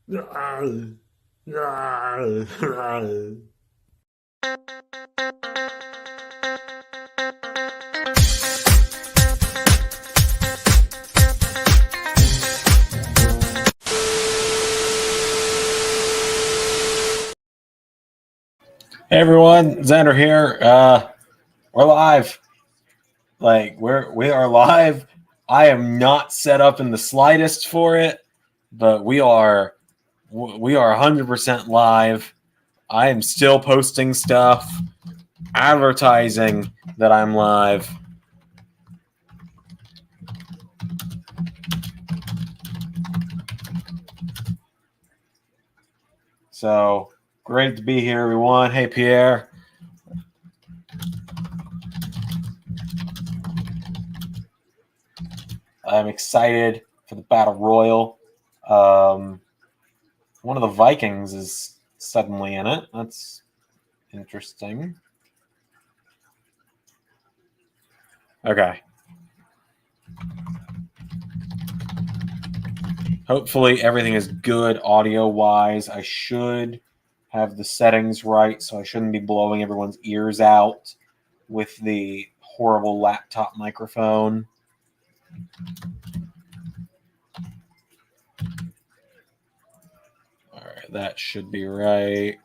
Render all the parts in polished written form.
Hey everyone, Zander here. We're live. We are live. I am not set up in the slightest for it, but we are 100% live. I am still posting stuff, advertising that I'm live. So great to be here, everyone. Hey Pierre. I'm excited for the Battle Royal. One of the Vikings is suddenly in it. That's interesting. Okay. Hopefully everything is good audio-wise. I should have the settings right, so I shouldn't be blowing everyone's ears out with the horrible laptop microphone. All right, that should be right.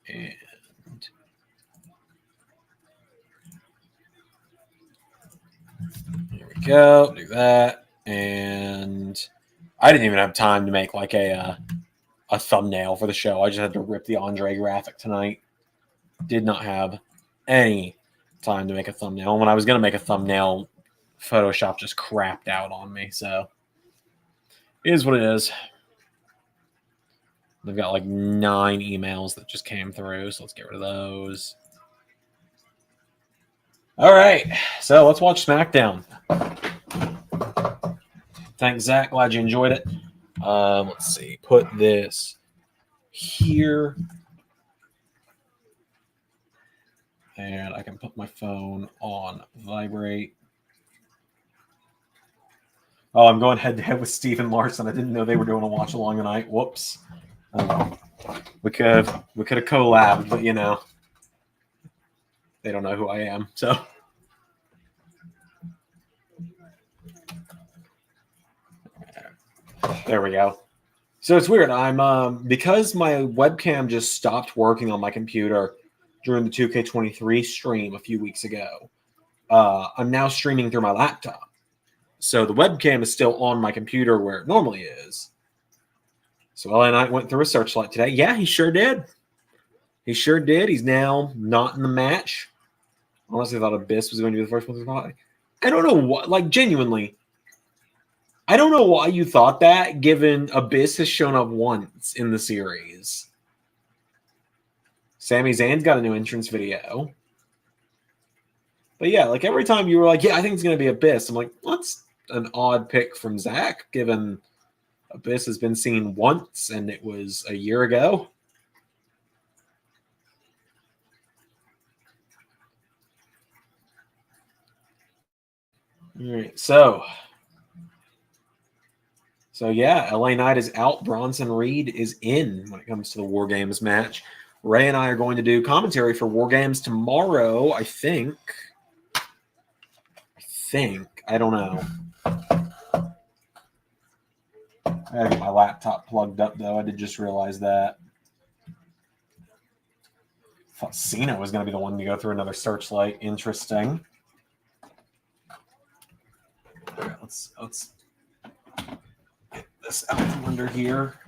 And here we go. Do that. And I didn't even have time to make like a thumbnail for the show. I just had to rip the Andre graphic tonight. Did not have any time to make a thumbnail. When I was going to make a thumbnail, Photoshop just crapped out on me. So it is what it is. They've got like 9 emails that just came through, so let's get rid of those. All right, so let's watch Smackdown. Thanks, Zach. Glad you enjoyed it. Let's see. Put this here. And I can put my phone on vibrate. Oh, I'm going head-to-head with Stephen Larson. I didn't know they were doing a watch-along tonight. Whoops. We could have collabed, but you know, they don't know who I am. So there we go. So it's weird. I'm because my webcam just stopped working on my computer during the 2K23 stream a few weeks ago. I'm now streaming through my laptop. So the webcam is still on my computer where it normally is. So LA Knight went through a searchlight today. Yeah, he sure did. He sure did. He's now not in the match. Honestly, I thought Abyss was going to be the first one to fight. I don't know what, like, genuinely, I don't know why you thought that, given Abyss has shown up once in the series. Sami Zayn's got a new entrance video. But yeah, like, every time you were like, yeah, I think it's going to be Abyss, I'm like, that's an odd pick from Zach, given Abyss has been seen once, and it was a year ago. All right, so yeah, LA Knight is out. Bronson Reed is in when it comes to the War Games match. Ray and I are going to do commentary for War Games tomorrow, I think. I don't know. I gotta get my laptop plugged up, though. I did just realize that. I thought Cena was going to be the one to go through another searchlight. Interesting. All right, let's get this out from under here.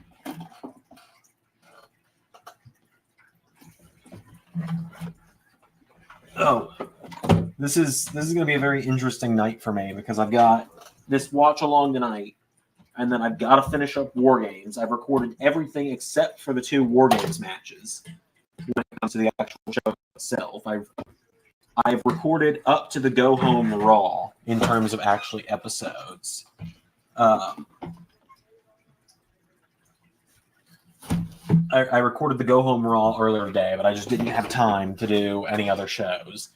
Oh, this is going to be a very interesting night for me because I've got this watch along tonight, and then I've got to finish up War Games. I've recorded everything except for the 2 War Games matches. When it comes to the actual show itself, I've recorded up to the Go Home Raw in terms of actually episodes. I recorded the Go Home Raw earlier today, but I just didn't have time to do any other shows.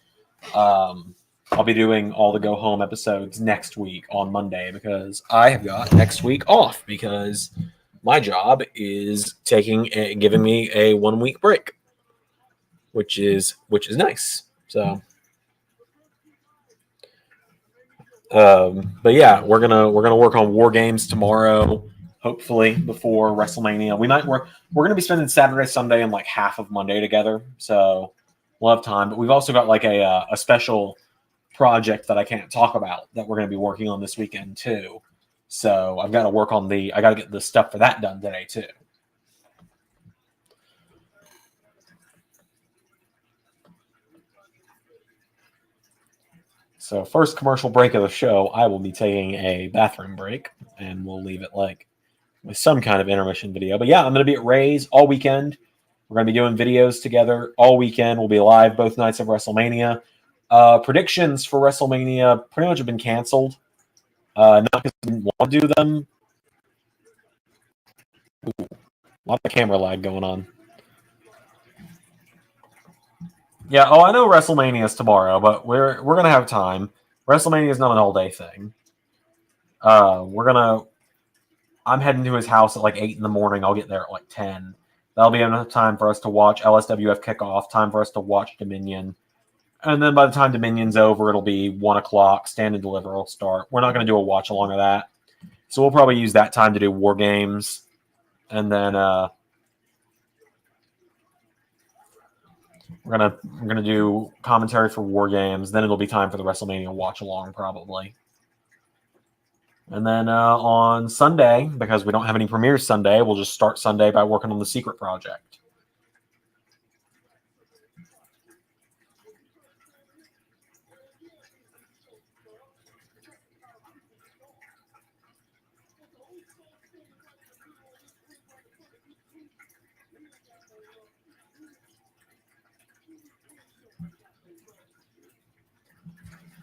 I'll be doing all the Go Home episodes next week on Monday because I have got next week off because my job is giving me a 1 week break, which is nice. So, but yeah, we're gonna work on War Games tomorrow. Hopefully before WrestleMania, we're gonna be spending Saturday, Sunday, and like half of Monday together. So we'll have time. But we've also got like a special project that I can't talk about that we're gonna be working on this weekend too. So I've got to work on I got to get the stuff for that done today too. So first commercial break of the show, I will be taking a bathroom break, and we'll leave it like with some kind of intermission video. But yeah, I'm going to be at Ray's all weekend. We're going to be doing videos together all weekend. We'll be live both nights of WrestleMania. Predictions for WrestleMania pretty much have been canceled. Not because I didn't want to do them. Ooh, a lot of camera lag going on. Yeah, I know WrestleMania is tomorrow, but we're gonna have time. WrestleMania is not an all day thing. I'm heading to his house at like 8 in the morning. I'll get there at like 10. That'll be enough time for us to watch LSWF kickoff. Time for us to watch Dominion, and then by the time Dominion's over, it'll be 1 o'clock. Stand and Deliver will start. We're not gonna do a watch along of that, so we'll probably use that time to do War Games, and then we're gonna do commentary for War Games. Then it'll be time for the WrestleMania watch along probably. And then on Sunday, because we don't have any premieres Sunday, we'll just start Sunday by working on the Secret Project.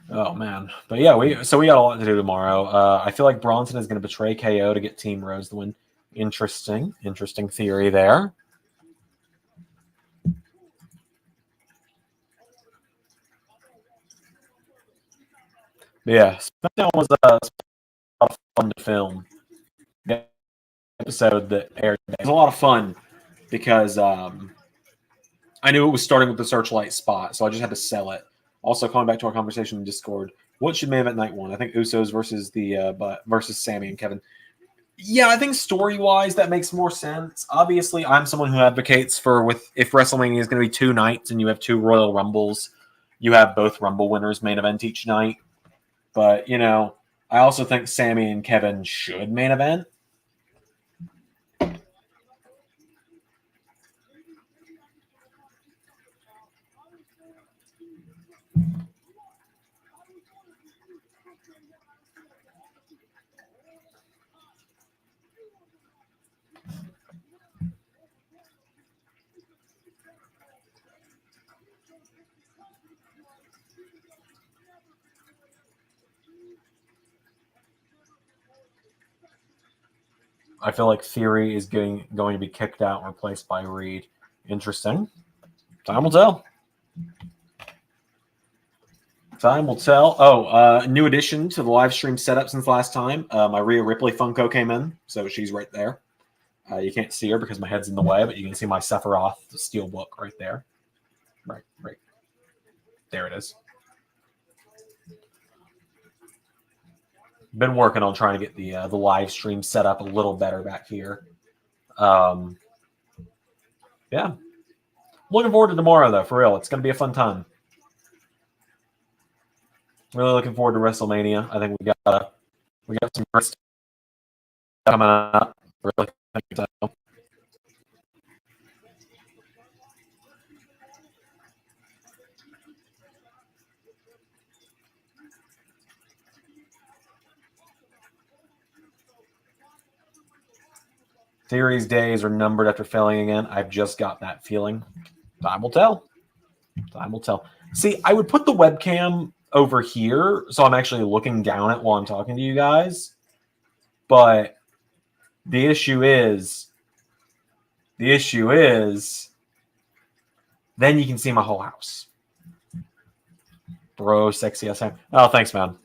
Oh man, but yeah, we got a lot to do tomorrow. I feel like Bronson is going to betray KO to get Team Rose the win. Interesting theory there. But yeah, Smackdown was a lot of fun to film. The episode that aired today. It was a lot of fun because I knew it was starting with the Searchlight spot, so I just had to sell it. Also, coming back to our conversation in Discord, what should main event night one? I think Usos versus versus Sammy and Kevin. Yeah, I think story wise that makes more sense. Obviously, I'm someone who advocates for if WrestleMania is going to be 2 nights and you have 2 Royal Rumbles, you have both Rumble winners main event each night. But I also think Sammy and Kevin should main event. I feel like Theory is going to be kicked out and replaced by Reed. Interesting. Time will tell. Time will tell. Oh, new addition to the live stream setup since last time. My Rhea Ripley Funko came in, so she's right there. You can't see her because my head's in the way, but you can see my Sephiroth steel book right there. Right. There it is. Been working on trying to get the live stream set up a little better back here. Yeah. Looking forward to tomorrow, though, for real. It's going to be a fun time. Really looking forward to WrestleMania. I think we got some great stuff coming up. Really think so. Theory's days are numbered after failing again. I've just got that feeling. Time will tell. Time will tell. See, I would put the webcam over here, so I'm actually looking down it while I'm talking to you guys. But the issue is, then you can see my whole house. Bro, sexy ass. Oh, thanks, man.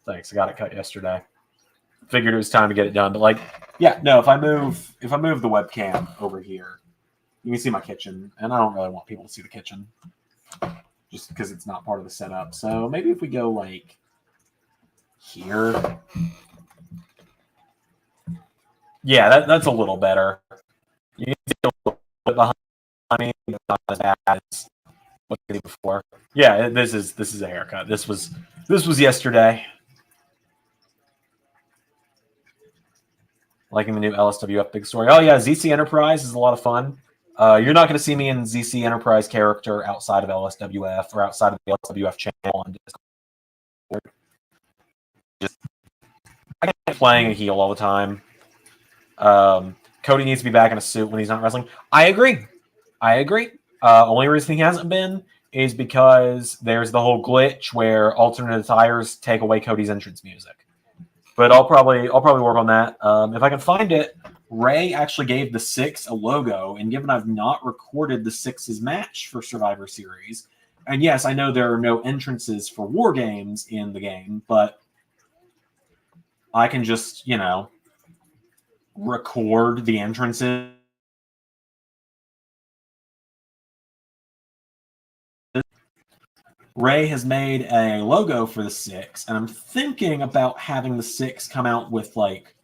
Thanks. I got it cut yesterday. figured it was time to get it done. But like, yeah, no, if I move the webcam over here, you can see my kitchen, and I don't really want people to see the kitchen just because it's not part of the setup. So maybe if we go like here. Yeah, that's a little better. You can see a little bit behind me, but not as bad as what I did before. Yeah, this is a haircut. This was yesterday. Liking the new LSWF big story. Oh yeah, ZC Enterprise is a lot of fun. You're not going to see me in ZC Enterprise character outside of LSWF or outside of the LSWF channel on Discord. Just I get playing a heel all the time. Cody needs to be back in a suit when he's not wrestling. I agree. Only reason he hasn't been is because there's the whole glitch where alternate attires take away Cody's entrance music. But I'll probably work on that. If I can find it, Ray actually gave the Six a logo, and given I've not recorded the Six's match for Survivor Series, and yes, I know there are no entrances for War Games in the game, but I can just, record the entrances. Ray has made a logo for the Six, and I'm thinking about having the Six come out with like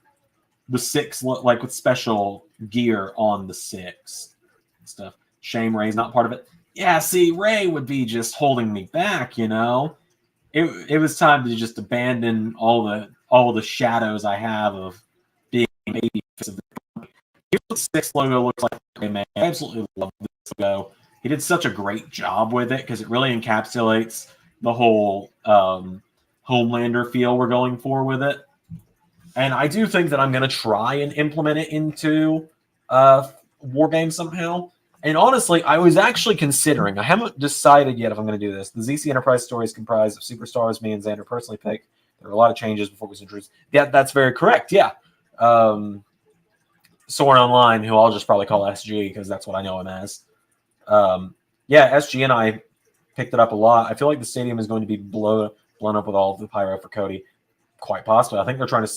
the Six, like with special gear on the Six and stuff. Shame Ray's not part of it. Yeah, see, Ray would be just holding me back, It was time to just abandon all the shadows I have of being a baby. Here's what the Six logo looks like. I absolutely love this logo. He did such a great job with it because it really encapsulates the whole Homelander feel we're going for with it. And I do think that I'm going to try and implement it into War Games somehow. And honestly, I was actually considering, I haven't decided yet if I'm going to do this. The ZC Enterprise story is comprised of superstars me and Zander personally picked. There were a lot of changes before it was introduced. Yeah, that's very correct. Yeah. Soren Online, who I'll just probably call SG because that's what I know him as. Yeah, SG and I picked it up a lot. I feel like the stadium is going to be blown up with all of the pyro for Cody. Quite possibly. I think they're trying to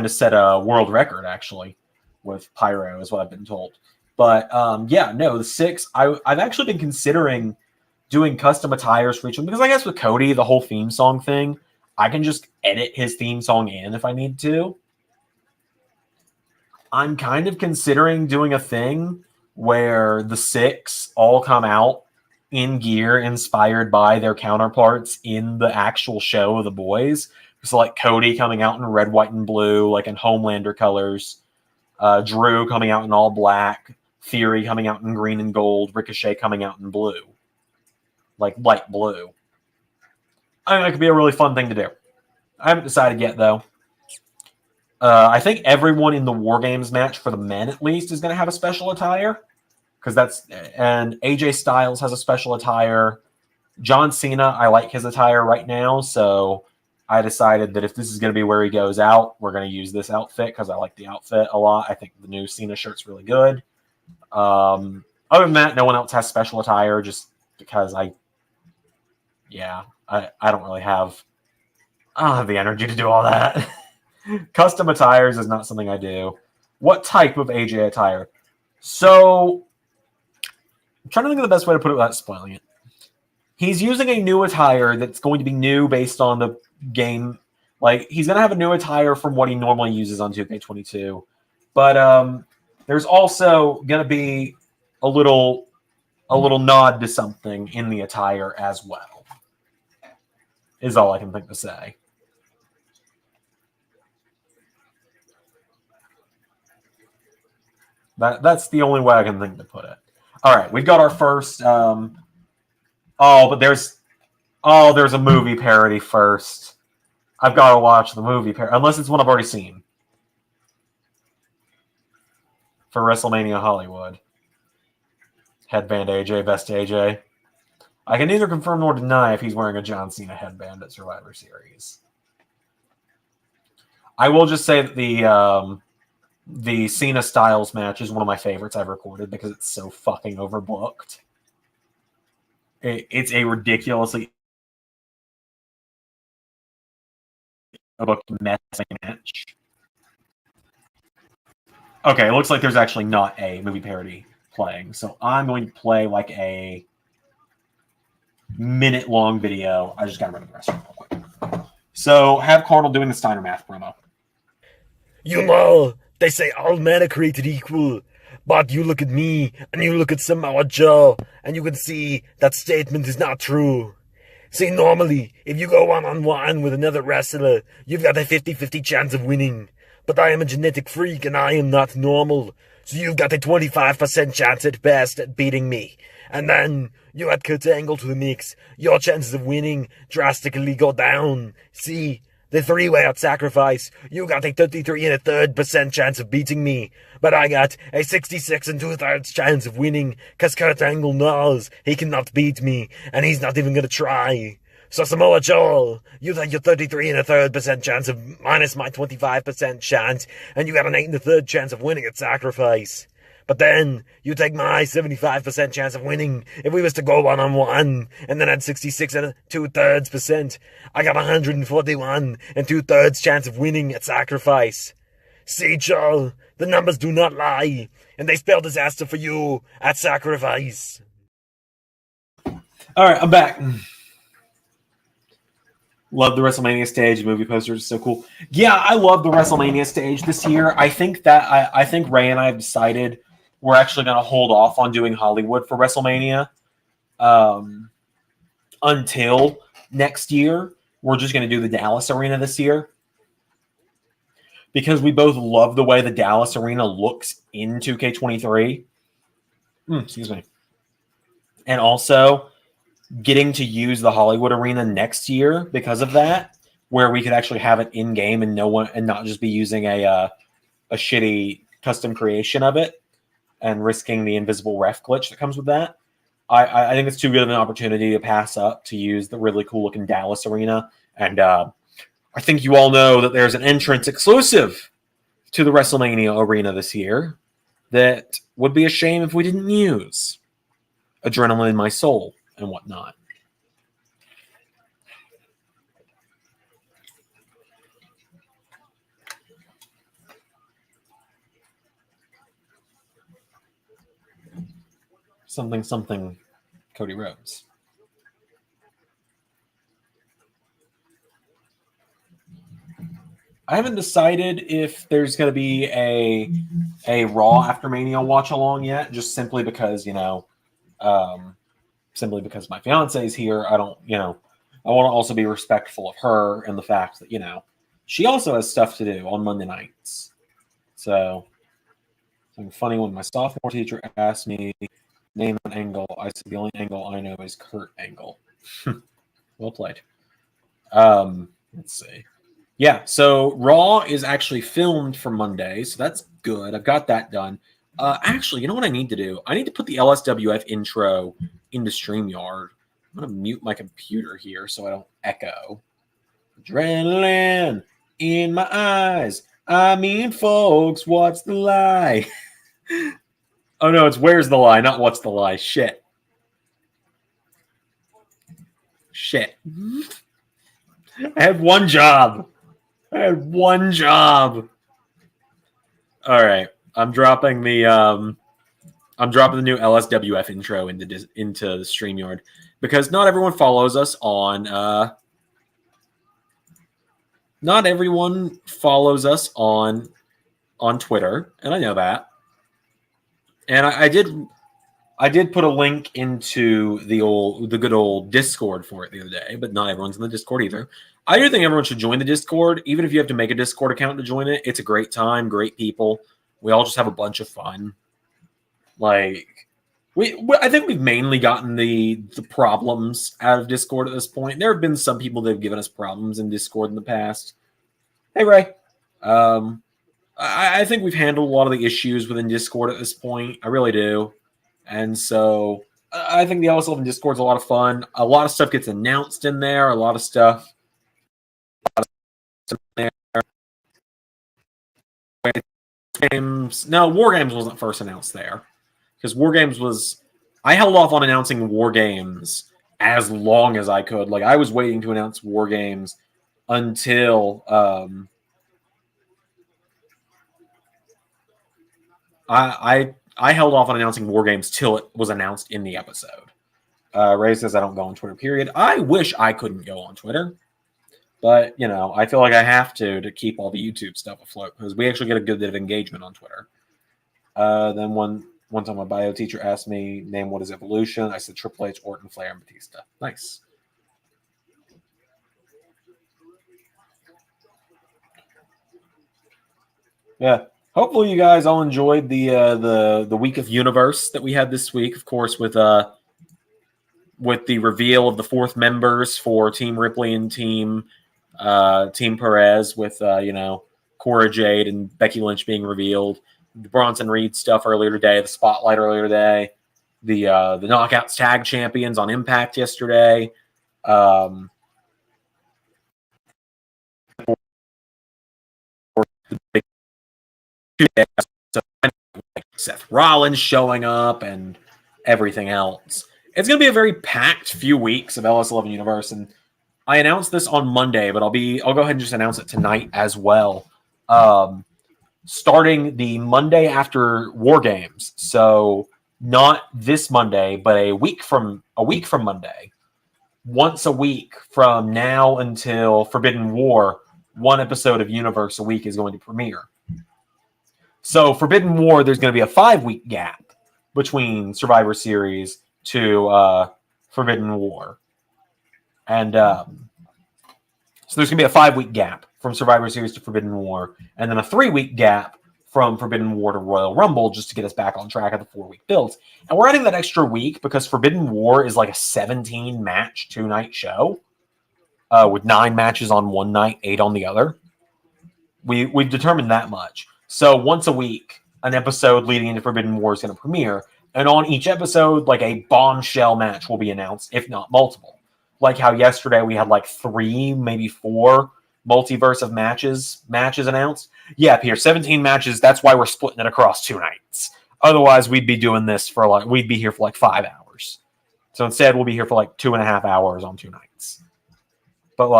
set a world record actually with pyro, is what I've been told. But the Six. I've actually been considering doing custom attires for each one because I guess with Cody, the whole theme song thing, I can just edit his theme song in if I need to. I'm kind of considering doing a thing where the Six all come out in gear inspired by their counterparts in the actual show of the boys. So like Cody coming out in red, white, and blue, like in Homelander colors. Drew coming out in all black. Theory coming out in green and gold. Ricochet coming out in blue. Like light blue. I think that could be a really fun thing to do. I haven't decided yet, though. I think everyone in the War Games match, for the men at least, is going to have a special attire. And AJ Styles has a special attire. John Cena, I like his attire right now, so I decided that if this is going to be where he goes out, we're going to use this outfit because I like the outfit a lot. I think the new Cena shirt's really good. Other than that, no one else has special attire just because I don't really have the energy to do all that. Custom attires is not something I do. What type of AJ attire? So, I'm trying to think of the best way to put it without spoiling it. He's using a new attire that's going to be new based on the game. Like, he's going to have a new attire from what he normally uses on 2K22. But there's also going to be a little nod to something in the attire as well. Is all I can think to say. That's the only way I can think to put it. All right, we've got our first. But there's a movie parody first. I've got to watch the movie parody, unless it's one I've already seen. For WrestleMania Hollywood. Headband AJ, best AJ. I can neither confirm nor deny if he's wearing a John Cena headband at Survivor Series. I will just say that the Cena Styles match is one of my favorites I've recorded because it's so fucking overbooked. It's a ridiculously a booked match. Okay, it looks like there's actually not a movie parody playing. So I'm going to play like a minute-long video. I just got to run to the restroom real quick. So have Cardinal doing the Steiner Math promo. You know, they say all men are created equal. But you look at me, and you look at Samoa Joe, and you can see that statement is not true. See, normally, if you go one-on-one with another wrestler, you've got a 50-50 chance of winning. But I am a genetic freak, and I am not normal. So you've got a 25% chance at best at beating me. And then, you add Kurt Angle to the mix, your chances of winning drastically go down. See, the three-way out sacrifice, you got a 33 1/3% chance of beating me, but I got a 66 2/3 chance of winning, cause Kurt Angle knows he cannot beat me, and he's not even gonna try. So Samoa Joe, you got your 33 1/3% chance of minus my 25% chance, and you got an 8 1/3 chance of winning at sacrifice. But then, you take my 75% chance of winning if we was to go one-on-one, and then add 66 2/3%. I got 141 2/3 chance of winning at sacrifice. See, Joel, the numbers do not lie, and they spell disaster for you at sacrifice. Alright, I'm back. Love the WrestleMania stage. Movie posters, so cool. Yeah, I love the WrestleMania stage this year. I think that I think Ray and I have decided we're actually going to hold off on doing Hollywood for WrestleMania until next year. We're just going to do the Dallas Arena this year because we both love the way the Dallas Arena looks in 2K23. Excuse me. And also getting to use the Hollywood Arena next year because of that, where we could actually have it in game and not just be using a shitty custom creation of it and risking the invisible ref glitch that comes with that. I think it's too good of an opportunity to pass up to use the really cool looking Dallas Arena. And I think you all know that there's an entrance exclusive to the WrestleMania Arena this year that would be a shame if we didn't use. Adrenaline in my soul and whatnot. Something, Cody Rhodes. I haven't decided if there's going to be a Raw after Mania watch along yet, just simply because, simply because my fiance is here. I don't, I want to also be respectful of her and the fact that, she also has stuff to do on Monday nights. So, something funny when my sophomore teacher asked me, name an angle, I said the only angle I know is Kurt Angle. Well played. Let's see. Yeah, so Raw is actually filmed for Monday, so that's good. I've got that done. Actually, you know what I need to do? I need to put the LSWF intro into StreamYard. I'm going to mute my computer here so I don't echo. Adrenaline in my eyes. I mean, folks, what's the lie? Oh, no, it's where's the lie, not what's the lie. Shit. I had one job. All right. I'm dropping the new LSWF intro into the StreamYard because not everyone follows us on Twitter, and I know that. And I did put a link into the good old Discord for it the other day, but not everyone's in the Discord either. I do think everyone should join the Discord, even if you have to make a Discord account to join it. It's a great time, great people. We all just have a bunch of fun. I think we've mainly gotten the problems out of Discord at this point. There have been some people that have given us problems in Discord in the past. Hey, Ray. I think we've handled a lot of the issues within Discord at this point. I really do. And so I think the LS11 Discord's a lot of fun. A lot of stuff gets announced in there. A lot of stuff there. No, War Games wasn't first announced there. Because War Games was... I held off on announcing War Games as long as I could. I was waiting to announce War Games until I held off on announcing War Games till it was announced in the episode. Ray says I don't go on Twitter, period. I wish I couldn't go on Twitter. But, I feel like I have to keep all the YouTube stuff afloat because we actually get a good bit of engagement on Twitter. Then one time my bio teacher asked me, name what is Evolution. I said Triple H, Orton, Flair, and Batista. Nice. Yeah. Hopefully you guys all enjoyed the week of Universe that we had this week, of course, with the reveal of the fourth members for Team Ripley and Team Perez with Cora Jade and Becky Lynch being revealed, the Bronson Reed stuff earlier today, the Spotlight earlier today, the Knockouts Tag Champions on Impact yesterday. Seth Rollins showing up and everything else. It's going to be a very packed few weeks of LS11 Universe, and I announced this on Monday, but I'll go ahead and just announce it tonight as well. Starting the Monday after War Games, so not this Monday, but a week from Monday, once a week from now until Forbidden War, one episode of Universe a week is going to premiere. So Forbidden War, there's going to be a 5-week gap between Survivor Series to Forbidden War. And so there's going to be a 5-week gap from Survivor Series to Forbidden War, and then a 3-week gap from Forbidden War to Royal Rumble just to get us back on track of the 4-week builds. And we're adding that extra week because Forbidden War is like a 17-match 2-night show with 9 matches on one night, 8 on the other. We've determined that much. So once a week, an episode leading into Forbidden War is going to premiere, and on each episode, like a bombshell match will be announced, if not multiple. Like how yesterday we had like 3, maybe 4 multiverse of matches announced. Yeah, Pierre, 17 matches. That's why we're splitting it across 2 nights. Otherwise, we'd be doing this we'd be here for like 5 hours. So instead, we'll be here for like 2.5 hours on 2 nights. But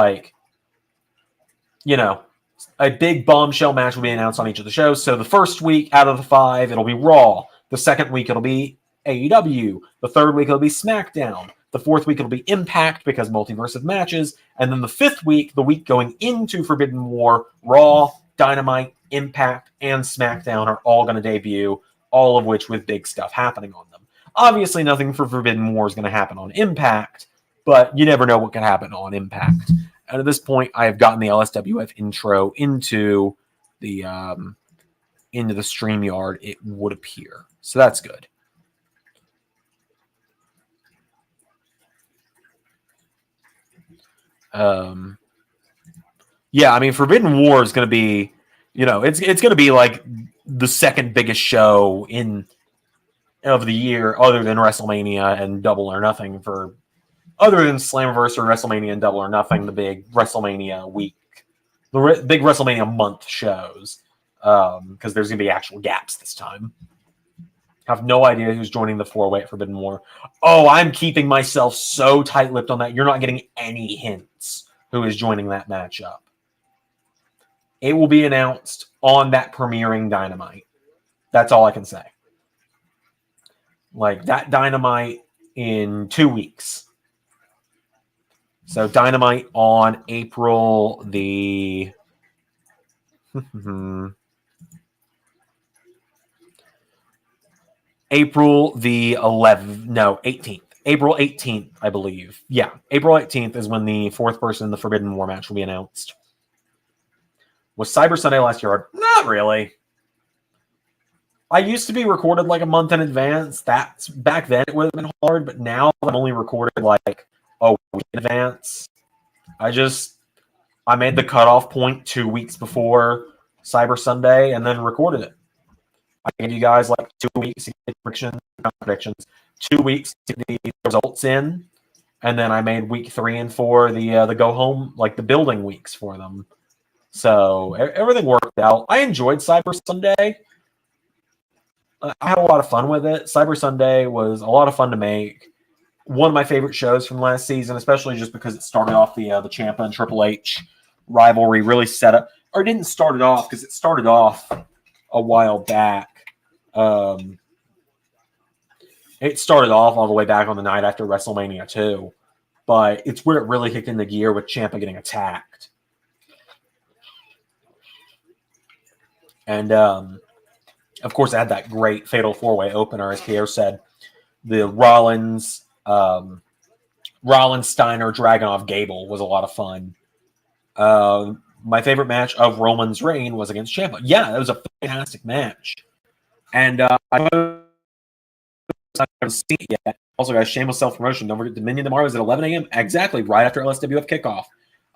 a big bombshell match will be announced on each of the shows. So the first week out of the 5, it'll be Raw. The second week, it'll be AEW. The third week, it'll be SmackDown. The fourth week, it'll be Impact because multiverse of matches. And then the fifth week, the week going into Forbidden War, Raw, Dynamite, Impact, and SmackDown are all going to debut, all of which with big stuff happening on them. Obviously, nothing for Forbidden War is going to happen on Impact, but you never know what can happen on Impact. And at this point, I have gotten the LSWF intro into the StreamYard, it would appear. So that's good. Yeah, I mean, Forbidden War is going to be, it's going to be like the second biggest show of the year, other than WrestleMania and Double or Nothing other than Slammiversary, WrestleMania and Double or Nothing, the big WrestleMania week, the big WrestleMania month shows, because there's going to be actual gaps this time. I have no idea who's joining the 4-way at Forbidden War. Oh, I'm keeping myself so tight-lipped on that. You're not getting any hints who is joining that matchup. It will be announced on that premiering Dynamite. That's all I can say. Like, that Dynamite in 2 weeks. So Dynamite on April the April the 11th, no, 18th. April 18th, I believe. Yeah, April 18th is when the fourth person in the Forbidden War match will be announced. Was Cyber Sunday last year hard? Not really. I used to be recorded like a month in advance. Back then it would have been hard, but now I'm only recorded like a week in advance. I made the cutoff point 2 weeks before Cyber Sunday and then recorded it. I gave you guys like 2 weeks to get predictions, 2 weeks to get the results in, and then I made week 3 and 4 the go home, like the building weeks for them. So everything worked out. I enjoyed Cyber Sunday. I had a lot of fun with it. Cyber Sunday was a lot of fun to make. One of my favorite shows from last season, especially just because it started off the Ciampa and Triple H rivalry really set up, or didn't start it off, because it started off a while back. It started off all the way back on the night after WrestleMania 2, but it's where it really kicked into gear with Ciampa getting attacked. And, of course, it had that great Fatal 4-Way opener, as Pierre said. The Rollins, Steiner, Dragunov, Gable was a lot of fun. My favorite match of Roman's reign was against Ciampa. Yeah, that was a fantastic match. And I haven't seen it yet. Also, guys, shameless self-promotion. Don't forget, Dominion tomorrow is at 11 a.m. Exactly, right after LSWF kickoff.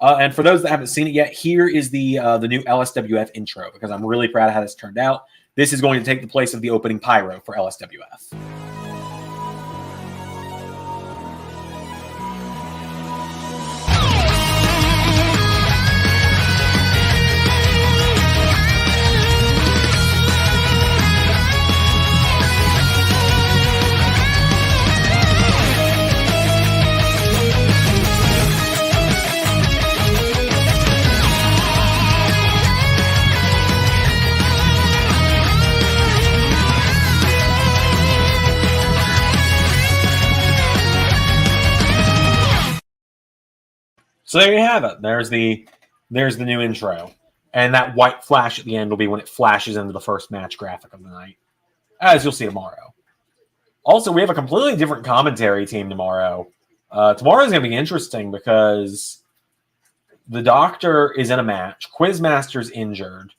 And for those that haven't seen it yet, here is the new LSWF intro, because I'm really proud of how this turned out. This is going to take the place of the opening pyro for LSWF. So there you have it. There's the new intro. And that white flash at the end will be when it flashes into the first match graphic of the night, as you'll see tomorrow. Also, we have a completely different commentary team tomorrow. Tomorrow is going to be interesting because the Doctor is in a match. Quizmaster's injured.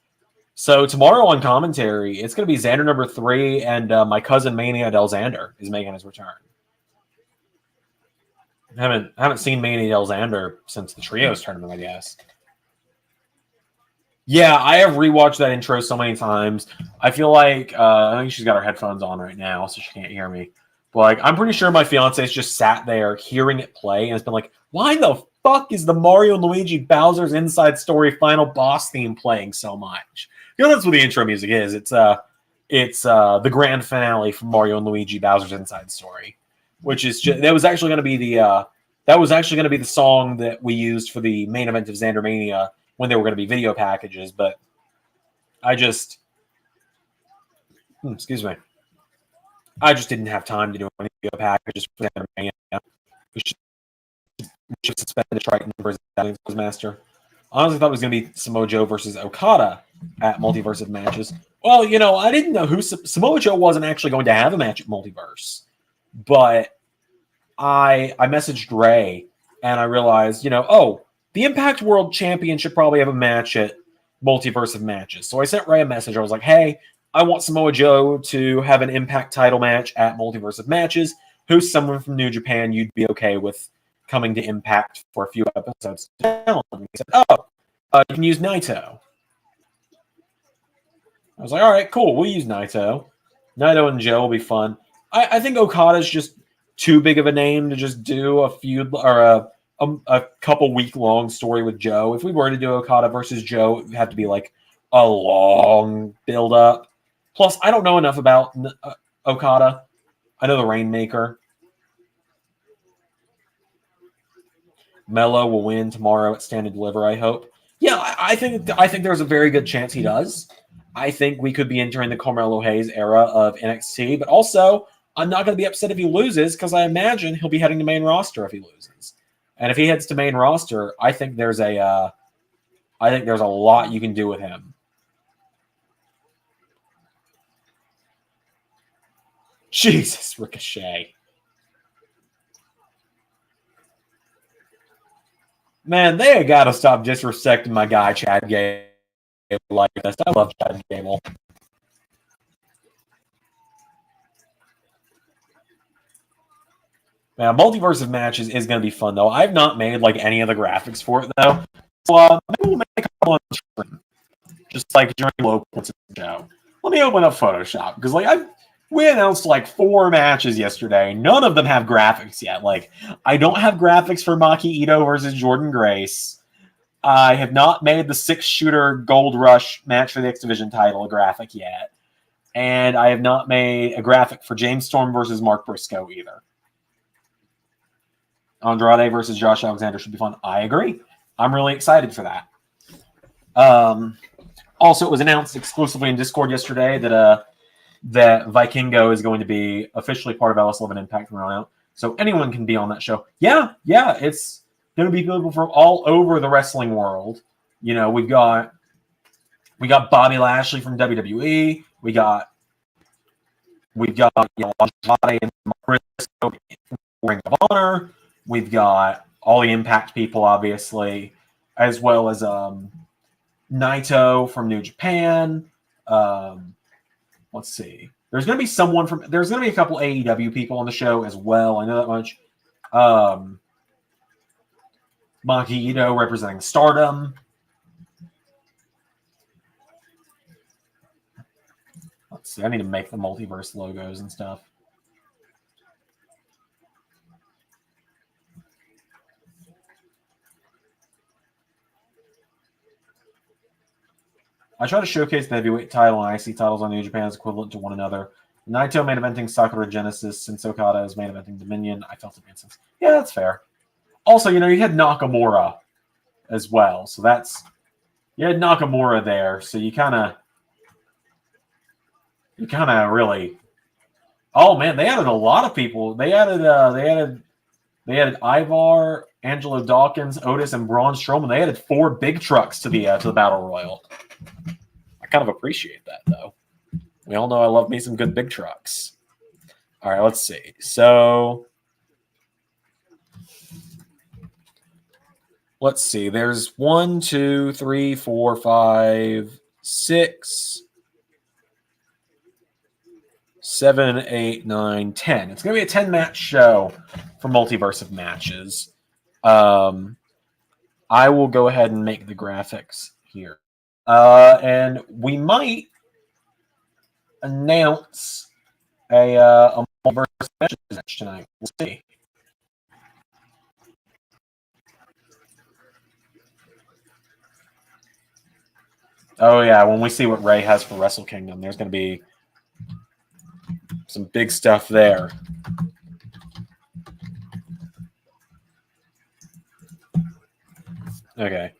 So tomorrow on commentary, it's going to be Zander number 3, and my cousin Mania Del Zander is making his return. I haven't seen Mania Del Zander since the Trios tournament, I guess. Yeah, I have rewatched that intro so many times. I feel like I think she's got her headphones on right now, so she can't hear me. But like, I'm pretty sure my fiance's just sat there hearing it play and has been like, "Why the fuck is the Mario and Luigi Bowser's Inside Story final boss theme playing so much?" You know, that's what the intro music is. It's the grand finale from Mario and Luigi Bowser's Inside Story, which is just, that was actually going to be the song that we used for the main event of Zander Mania when there were going to be video packages, but I just didn't have time to do any video packages for Zander Mania. We should suspend the Triton versus Master. Honestly, thought it was going to be Samoa Joe versus Okada at Multiverse matches. Well, you know, I didn't know who Samoa Joe wasn't actually going to have a match at Multiverse, but I messaged Ray and I realized, the Impact World Champion should probably have a match at Multiverse of Matches. So I sent Ray a message. I was like, hey, I want Samoa Joe to have an Impact title match at Multiverse of Matches. Who's someone from New Japan you'd be okay with coming to Impact for a few episodes? And he said, you can use Naito. I was like, all right, cool. We'll use Naito. Naito and Joe will be fun. I think Okada's just too big of a name to just do a feud or a couple week-long story with Joe. If we were to do Okada versus Joe, it would have to be like a long build-up. Plus, I don't know enough about Okada. I know the Rainmaker. Mello will win tomorrow at Stand and Deliver, I hope. Yeah, I think there's a very good chance he does. I think we could be entering the Carmelo Hayes era of NXT, but also I'm not going to be upset if he loses because I imagine he'll be heading to main roster if he loses. And if he heads to main roster, I think there's a lot you can do with him. Jesus, Ricochet. Man, they got to stop disrespecting my guy, Chad Gable, like this. I love Chad Gable. Now, Multiverse of Matches is going to be fun, though. I've not made, any of the graphics for it, though. So, maybe we'll make a couple on stream. Just, during low points of the show. Let me open up Photoshop, because, we announced, 4 matches yesterday. None of them have graphics yet. I don't have graphics for Maki Ito versus Jordan Grace. I have not made the 6-shooter Gold Rush match for the X Division title graphic yet. And I have not made a graphic for James Storm versus Mark Briscoe either. Andrade versus Josh Alexander should be fun. I agree. I'm really excited for that. Also, it was announced exclusively in Discord yesterday that Vikingo is going to be officially part of LS11 Impact from now on out. So anyone can be on that show. Yeah, it's going to be people from all over the wrestling world. You know, we got Bobby Lashley from WWE. We got Andrade and Mauricio from Ring of Honor. We've got all the Impact people, obviously, as well as Naito from New Japan. Let's see. There's going to be a couple AEW people on the show as well. I know that much. Maki Ito representing Stardom. Let's see. I need to make the multiverse logos and stuff. I try to showcase the heavyweight title and IC titles on New Japan as equivalent to one another. Naito main eventing Sakura Genesis, since Okada is main eventing Dominion. I felt it made sense. Yeah, that's fair. Also, you had Nakamura as well, so you had Nakamura there, so you kind of really. Oh man, they added a lot of people. They added Ivar, Angelo Dawkins, Otis, and Braun Strowman. They added 4 big trucks to the Battle Royal. I kind of appreciate that, though. We all know I love me some good big trucks. All right, let's see. So, let's see. There's 1, 2, 3, 4, 5, 6, 7, 8, 9, 10. It's going to be a 10-match show for Multiverse of Matches. I will go ahead and make the graphics here. And we might announce a Multiverse match tonight. We'll see. Oh yeah, when we see what Ray has for Wrestle Kingdom, there's going to be some big stuff there. Okay.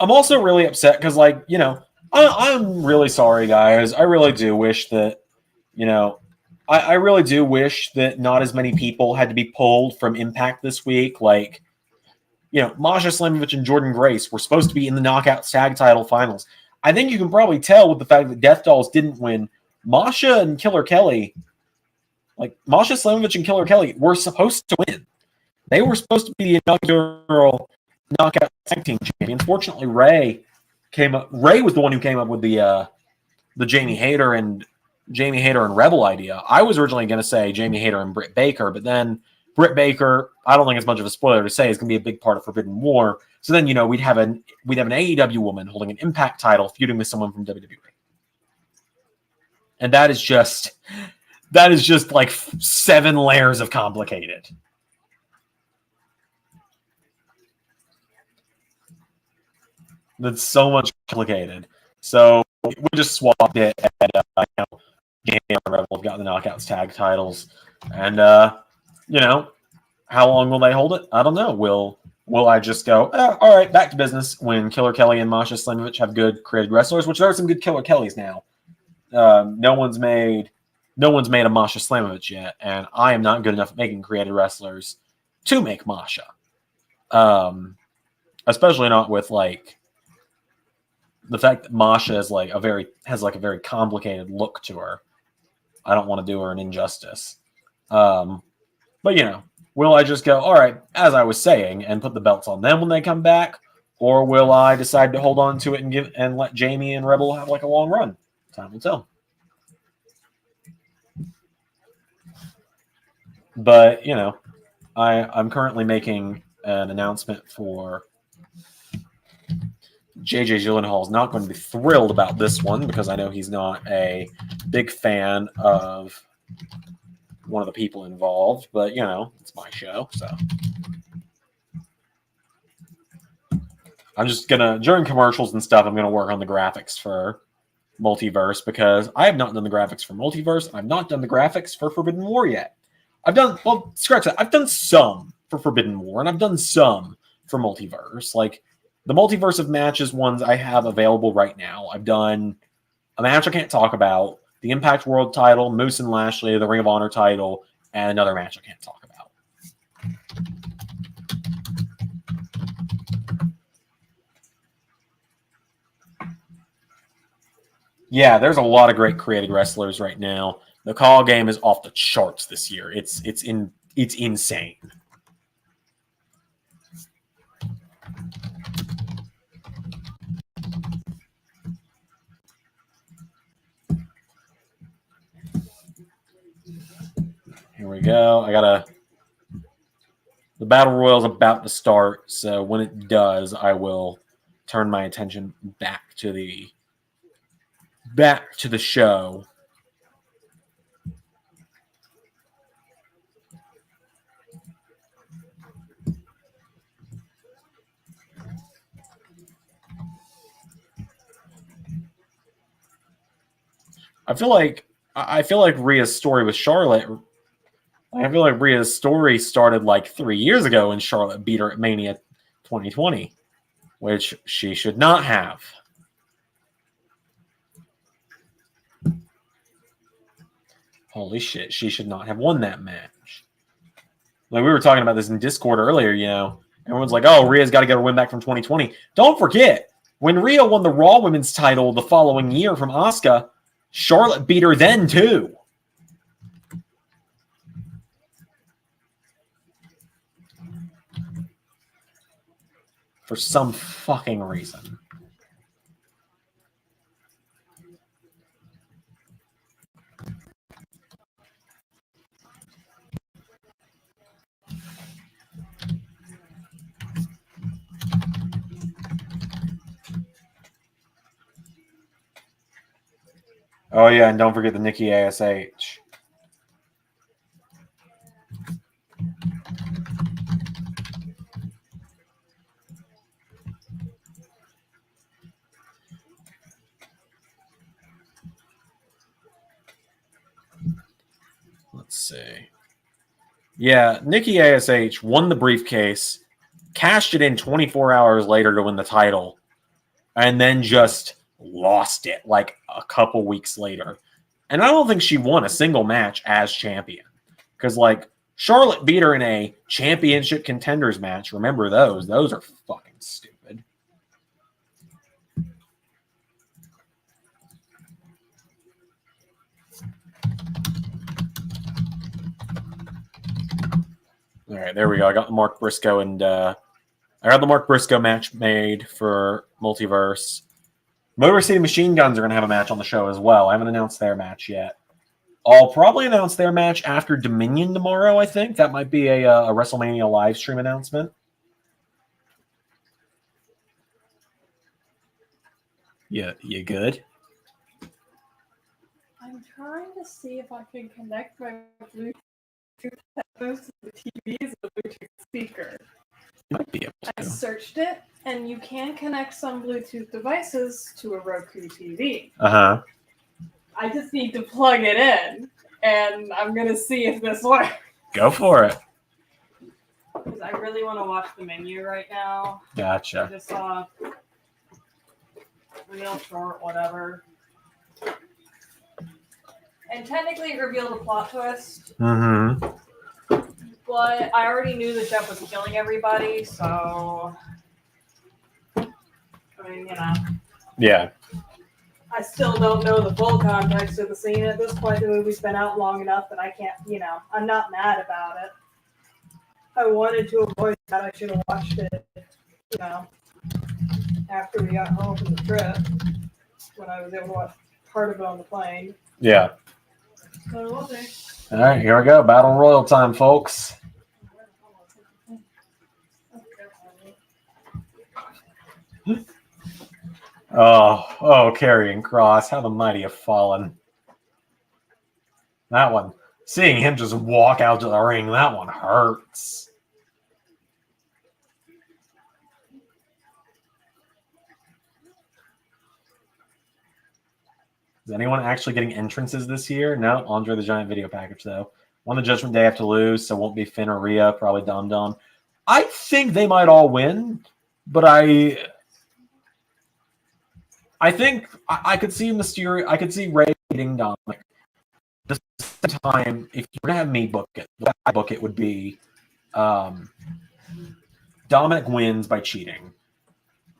I'm also really upset because, I'm really sorry, guys. I really do wish that, I really do wish that not as many people had to be pulled from Impact this week. Like, Masha Slamovich and Jordan Grace were supposed to be in the Knockout Tag Title Finals. I think you can probably tell with the fact that Death Dolls didn't win. Masha and Killer Kelly, Masha Slamovich and Killer Kelly were supposed to win. They were supposed to be the inaugural Knockout Tag Team champions. Fortunately, Ray was the one who came up with the Jamie Hayter and Rebel idea. I was originally going to say Jamie Hayter and Britt Baker, but then Britt Baker, I don't think it's much of a spoiler to say, is going to be a big part of Forbidden War. So then, we'd have an AEW woman holding an Impact title feuding with someone from WWE. And that is just like 7 layers of complicated. That's so much complicated. So we just swapped it, and Jamie and Rebel have got the Knockouts tag titles, and how long will they hold it? I don't know. Will I just go, all right, back to business when Killer Kelly and Masha Slamovich have good created wrestlers, which there are some good Killer Kellys now. No one's made a Masha Slamovich yet, and I am not good enough at making created wrestlers to make Masha. Especially not with the fact that Masha is has a very complicated look to her. I don't want to do her an injustice. But will I just go, all right, as I was saying, and put the belts on them when they come back, or will I decide to hold on to it and let Jamie and Rebel have a long run? Time will tell. But I'm currently making an announcement for JJ Gyllenhaal is not going to be thrilled about this one because I know he's not a big fan of one of the people involved, but it's my show, so I'm just gonna, during commercials and stuff, I'm gonna work on the graphics for Multiverse because I have not done the graphics for Multiverse. I've not done the graphics for Forbidden War yet. I've done some for Forbidden War, and I've done some for Multiverse. The multiverse of matches ones I have available right now. I've done a match I can't talk about, the Impact World title, Moose and Lashley, the Ring of Honor title, and another match I can't talk about. Yeah, there's a lot of great created wrestlers right now. The call game is off the charts this year. It's insane. Here we go. The Battle Royal is about to start, so when it does, I will turn my attention back to the show. I feel like Rhea's story with Charlotte. I feel like Rhea's story started like 3 years ago when Charlotte beat her at Mania 2020, which she should not have. Holy shit, she should not have won that match. Like we were talking about this in Discord earlier, everyone's like, "Oh, Rhea's got to get her win back from 2020." Don't forget, when Rhea won the Raw Women's title the following year from Asuka, Charlotte beat her then too. For some fucking reason. Oh yeah, and don't forget the Nikki ASH. Let's see. Yeah, Nikki ASH won the briefcase, cashed it in 24 hours later to win the title, and then just lost it like a couple weeks later. And I don't think she won a single match as champion. Because, like, Charlotte beat her in a championship contenders match. Remember those. Those are fucking stupid. All right, there we go. I got the Mark Briscoe match made for Multiverse. Motor City Machine Guns are going to have a match on the show as well. I haven't announced their match yet. I'll probably announce their match after Dominion tomorrow, I think. That might be a WrestleMania live stream announcement. Yeah, you good? I'm trying to see if I can connect my Bluetooth headphones to the TV as a Bluetooth speaker. You might be able to. I searched it, and you can connect some Bluetooth devices to a Roku TV. Uh-huh. I just need to plug it in, and I'm going to see if this works. Go for it. Because I really want to watch the menu right now. Gotcha. I just saw real short, whatever. And technically it revealed a plot twist. Mm-hmm. But I already knew that Jeff was killing everybody, so... I mean, Yeah. I still don't know the full context of the scene. At this point, the movie's been out long enough that I can't, I'm not mad about it. I wanted to avoid that. I should have watched it, after we got home from the trip, when I was able to watch part of it on the plane. Yeah. So we'll see. All right, here we go. Battle Royal time, folks. Oh, Karrion Kross, how the mighty have fallen. That one, seeing him just walk out to the ring, that one hurts. Is anyone actually getting entrances this year? No, Andre the Giant video package, though. Won the Judgment Day have to lose, so won't be Finn or Rhea, probably Dom Dom. I think they might all win, but I I think I could see Mysterio. I could see Ray beating Dominic. At the same time, if you were to have me book it, the way I book it would be Dominic wins by cheating.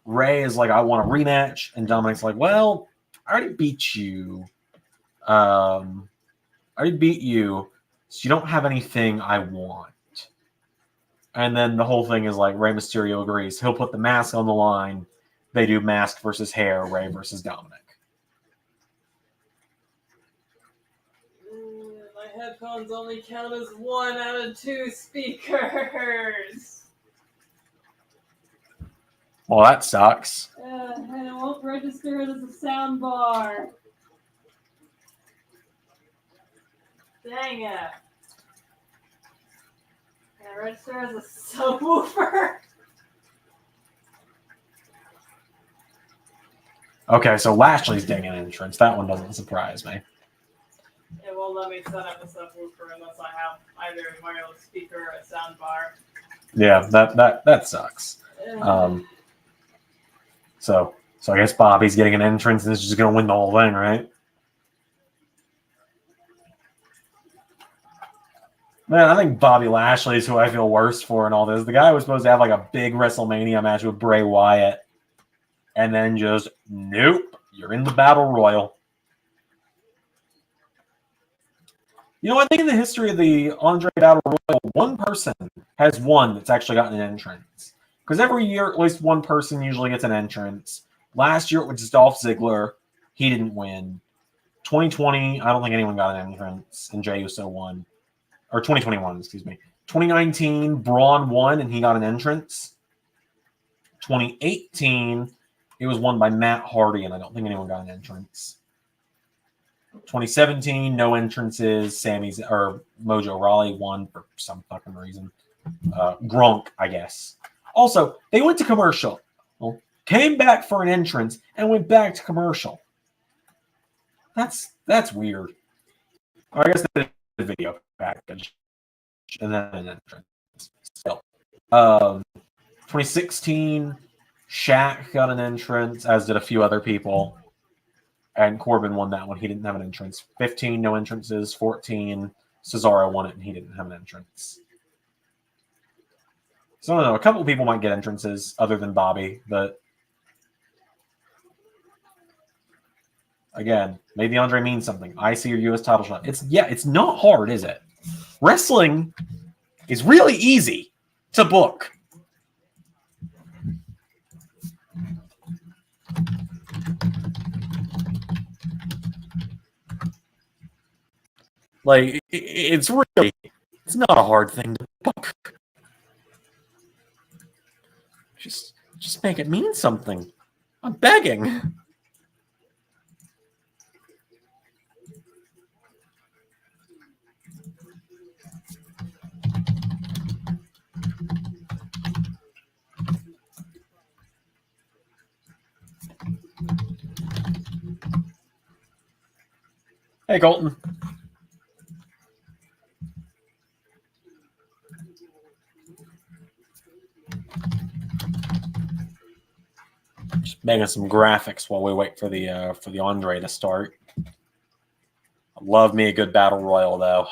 Ray is like, I want a rematch, and Dominic's like, well, I already beat you. I already beat you, so you don't have anything I want. And then the whole thing is like Rey Mysterio agrees. He'll put the mask on the line. They do mask versus hair, Ray versus Dominic. My headphones only count as 1 out of 2 speakers. Well, that sucks. And it won't register it as a sound bar. Dang it. Can I register as a subwoofer? Okay, so Lashley's getting an entrance. That one doesn't surprise me. It won't let me set up a subwoofer unless I have either a wireless speaker or a sound bar. Yeah, that sucks. So I guess Bobby's getting an entrance and is just going to win the whole thing, right? Man, I think Bobby Lashley is who I feel worst for in all this. The guy was supposed to have like a big WrestleMania match with Bray Wyatt, and then just, nope, you're in the Battle Royal. You know, I think in the history of the Andre Battle Royal, one person has won that's actually gotten an entrance. Because every year, at least one person usually gets an entrance. Last year, it was just Dolph Ziggler. He didn't win. 2020, I don't think anyone got an entrance, and Jey Uso won. Or 2021, excuse me. 2019, Braun won, and he got an entrance. 2018, it was won by Matt Hardy, and I don't think anyone got an entrance. 2017, no entrances. Mojo Rawley won for some fucking reason. Gronk, I guess. Also, they went to commercial, came back for an entrance, and went back to commercial. That's weird. Or I guess they did a video package and then an entrance. Still, 2016, Shaq got an entrance, as did a few other people, and Corbin won that one. He didn't have an entrance. 15, no entrances. 14, Cesaro won it, and he didn't have an entrance. So I don't know. A couple of people might get entrances other than Bobby, but again, maybe Andre means something. IC or US title shot. It's not hard, is it? Wrestling is really easy to book. Like, it's not a hard thing to book. Just make it mean something. I'm begging. Hey, Colton. Just making some graphics while we wait for the Andre to start. I love me a good battle royal though,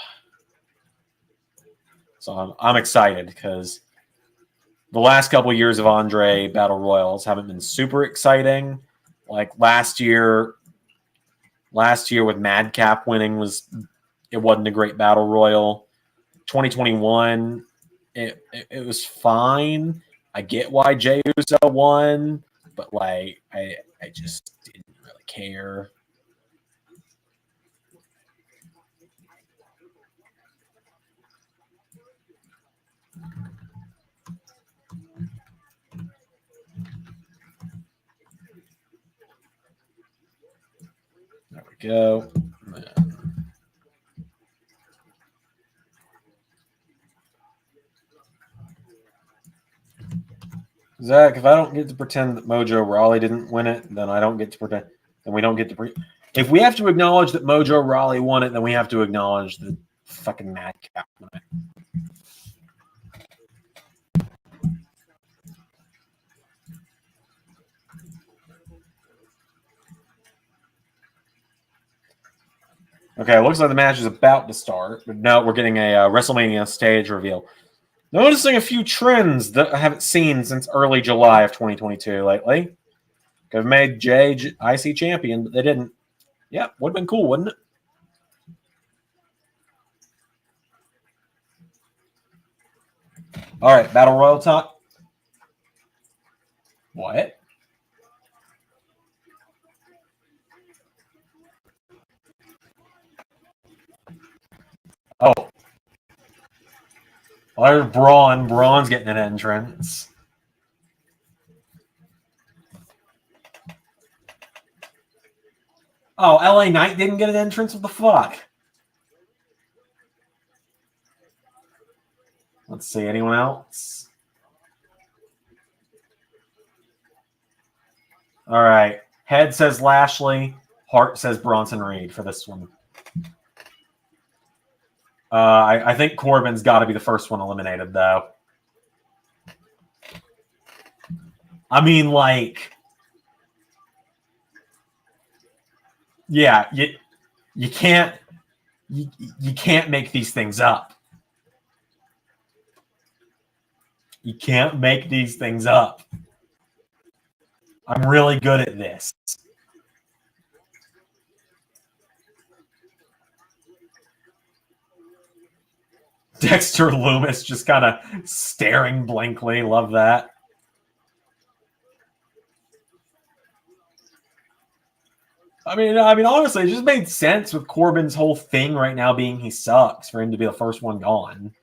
so I'm excited because the last couple of years of Andre battle royals haven't been super exciting. Like last year with Madcap winning it wasn't a great battle royal. 2021, it was fine. I get why Jey Uso won, but like I just didn't really care. There we go. Zach, if I don't get to pretend that Mojo Rawley didn't win it, then I don't get to pretend. Then we don't get to. If we have to acknowledge that Mojo Rawley won it, then we have to acknowledge the fucking Madcap won it. Okay, it looks like the match is about to start, but no, we're getting a WrestleMania stage reveal. Noticing a few trends that I haven't seen since early July of 2022 lately. Could have made Jay IC champion, but they didn't. Yeah, would have been cool, wouldn't it? All right, Battle Royal talk. What? Oh. Well, there's Braun. Braun's getting an entrance. Oh, LA Knight didn't get an entrance? What the fuck? Let's see, anyone else? All right. Head says Lashley. Hart says Bronson Reed for this one. I think Corbin's got to be the first one eliminated, though. I mean, like, yeah, you can't make these things up. You can't make these things up. I'm really good at this. Dexter Loomis just kind of staring blankly. Love that. I mean, honestly, it just made sense with Corbin's whole thing right now being he sucks for him to be the first one gone.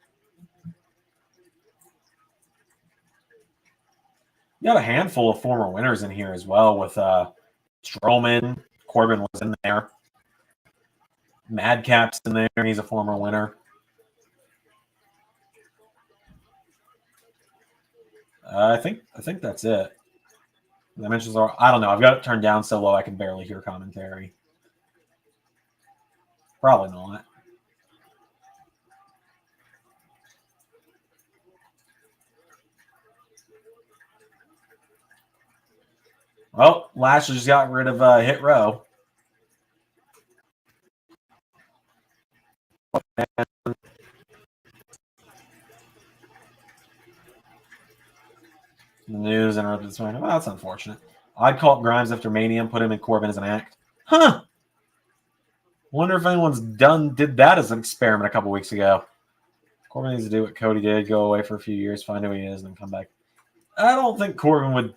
You got a handful of former winners in here as well with Strowman. Corbin was in there. Madcap's in there. He's a former winner. I think that's it. The mentions are, I don't know. I've got it turned down so low I can barely hear commentary. Probably not. Well, Lashley just got rid of Hit Row. The news interrupted this morning. Well, that's unfortunate. I'd call up Grimes after Mania and put him in Corbin as an act. Huh. Wonder if anyone's did that as an experiment a couple weeks ago. Corbin needs to do what Cody did, go away for a few years, find who he is, and then come back. I don't think Corbin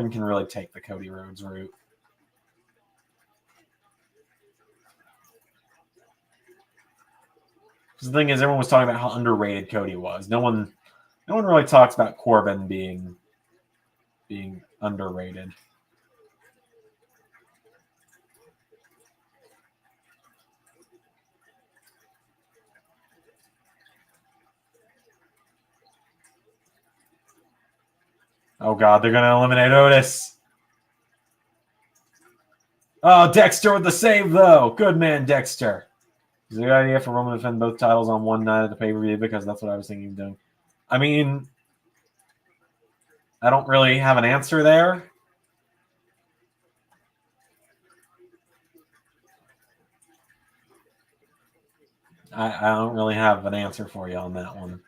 can really take the Cody Rhodes route. The thing is, everyone was talking about how underrated Cody was. No one really talks about Corbin being underrated. Oh God, they're gonna eliminate Otis. Oh, Dexter with the save though. Good man, Dexter. Is it a good idea for Roman to defend both titles on one night at the pay-per-view? Because that's what I was thinking of doing. I mean, I don't really have an answer there. I don't really have an answer for you on that one.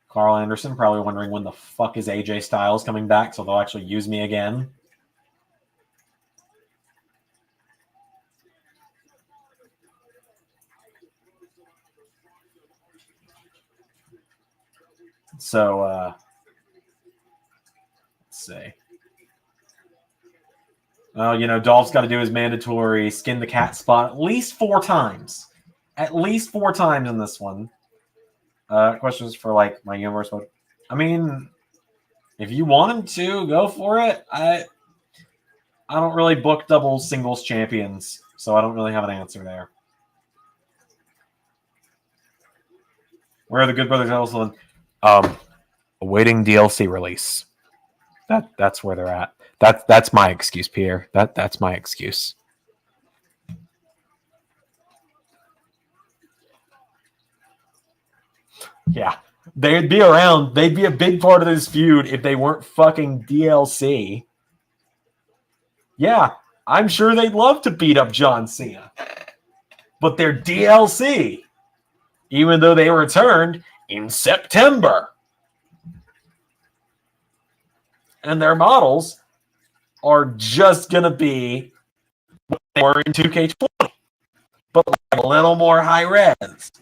Carl Anderson probably wondering when the fuck is AJ Styles coming back so they'll actually use me again. So, let's see. Dolph's got to do his mandatory skin the cat spot at least 4 times. At least 4 times in this one. Questions for, like, my universe mode. I mean, if you want him to, go for it. I don't really book double singles champions, so I don't really have an answer there. Where are the Good Brothers also? Awaiting DLC release. That's where they're at. That's my excuse, Pierre. That's my excuse. Yeah. They'd be around. They'd be a big part of this feud if they weren't fucking DLC. Yeah, I'm sure they'd love to beat up John Cena. But they're DLC. Even though they returned in September. And their models are just going to be what they were in 2K20. But like a little more high res.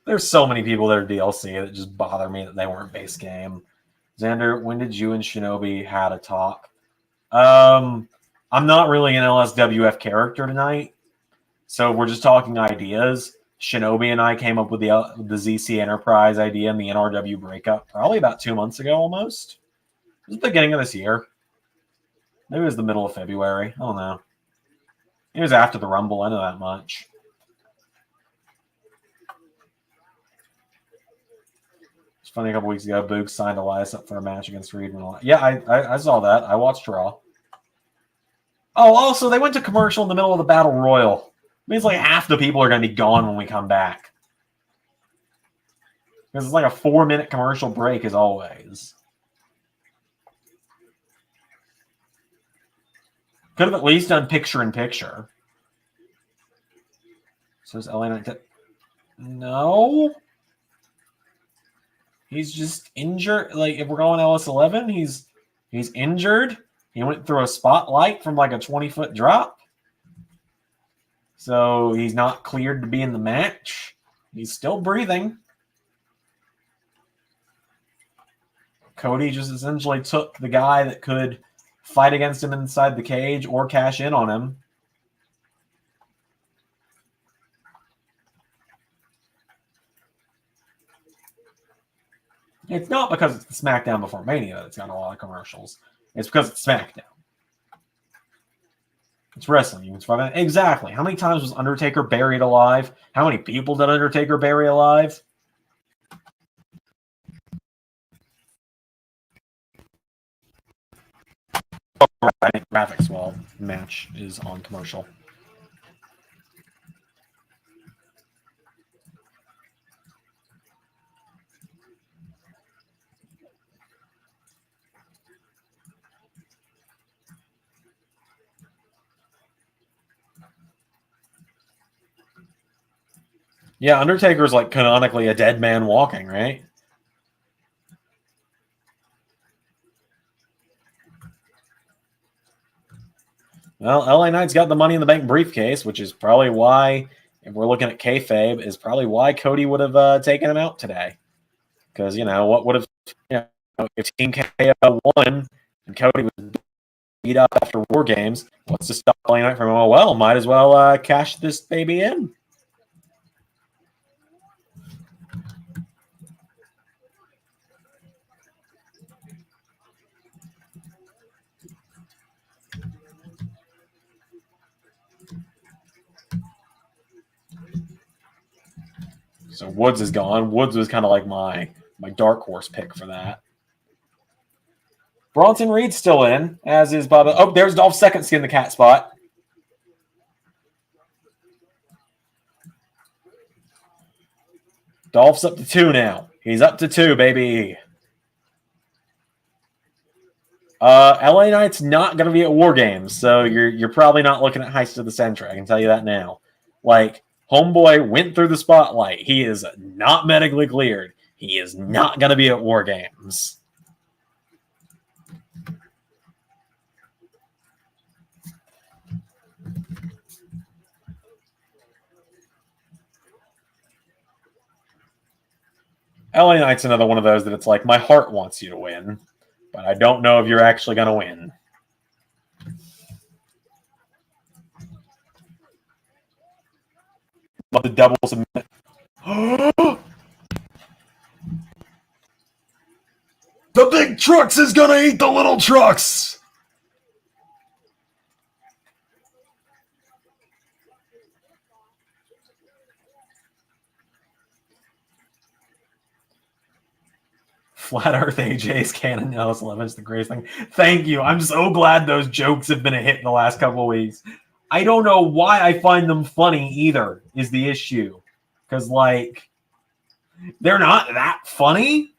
There's so many people that are DLC that just bother me that they weren't base game. Zander, when did you and Shinobi had a talk? I'm not really an LSWF character tonight, so we're just talking ideas. Shinobi and I came up with the ZC Enterprise idea and the NRW breakup probably about 2 months ago almost. It was the beginning of this year. Maybe it was the middle of February. I don't know. It was after the Rumble. I know that much. It's funny, a couple weeks ago, Boog signed Elias up for a match against Reed. Yeah, I saw that. I watched Raw. Oh, also, they went to commercial in the middle of the Battle Royal. It means like half the people are going to be gone when we come back. Because it's like a 4-minute commercial break, as always. Could have at least done picture-in-picture. So is LA Knight... No. He's just injured. Like, if we're going LS11, he's injured. He went through a spotlight from like a 20-foot drop. So he's not cleared to be in the match. He's still breathing. Cody just essentially took the guy that could fight against him inside the cage or cash in on him. It's not because it's the SmackDown before Mania that it's got a lot of commercials. It's because it's SmackDown. It's wrestling. You can survive. Exactly. How many times was Undertaker buried alive? How many people did Undertaker bury alive? Oh, right. Graphics while match is on commercial. Yeah, Undertaker's like canonically a dead man walking, right? Well, LA Knight's got the Money in the Bank briefcase, which is probably why, if we're looking at kayfabe, is probably why Cody would have taken him out today. Because, you know, what would have, you know, if Team KO won and Cody was beat up after War Games, what's to stop LA Knight from, oh, well, might as well cash this baby in. So Woods is gone. Woods was kind of like my dark horse pick for that. Bronson Reed's still in, as is Bubba. Oh, there's Dolph's second skin the cat spot. Dolph's up to 2 now. He's up to 2, baby. LA Knight's not going to be at War Games, so you're probably not looking at Heist of the Century. I can tell you that now. Like, Homeboy went through the spotlight. He is not medically cleared. He is not going to be at War Games. LA Knight's another one of those that it's like, my heart wants you to win, but I don't know if you're actually going to win. Love the double submit. The big trucks is going to eat the little trucks. Flat Earth AJ's canon LS11 is the greatest thing. Thank you. I'm so glad those jokes have been a hit in the last couple of weeks. I don't know why I find them funny either, is the issue. Because, like, they're not that funny.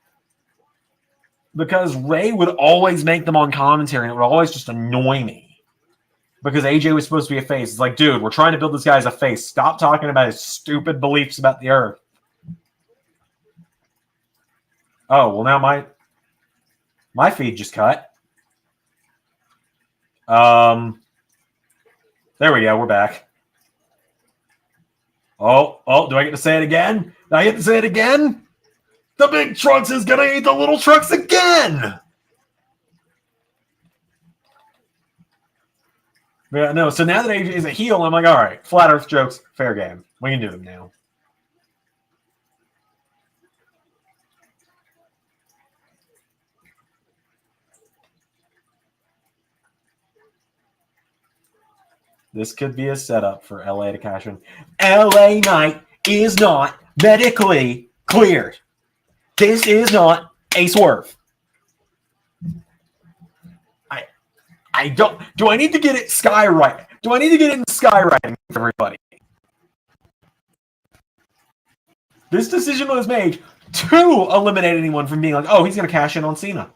Because Ray would always make them on commentary, and it would always just annoy me. Because AJ was supposed to be a face. It's like, dude, we're trying to build this guy as a face. Stop talking about his stupid beliefs about the Earth. Oh, well, now my feed just cut. There we go. We're back. Oh, do I get to say it again? Do I get to say it again? The big trucks is going to eat the little trucks again. Yeah, no, so now that AJ is a heel, I'm like, all right, Flat Earth jokes, fair game. We can do them now. This could be a setup for LA to cash in. LA Knight is not medically cleared. This is not a swerve. I don't. Do I need to get it skywriting? Do I need to get it in skywriting for everybody? This decision was made to eliminate anyone from being like, oh, he's going to cash in on Cena.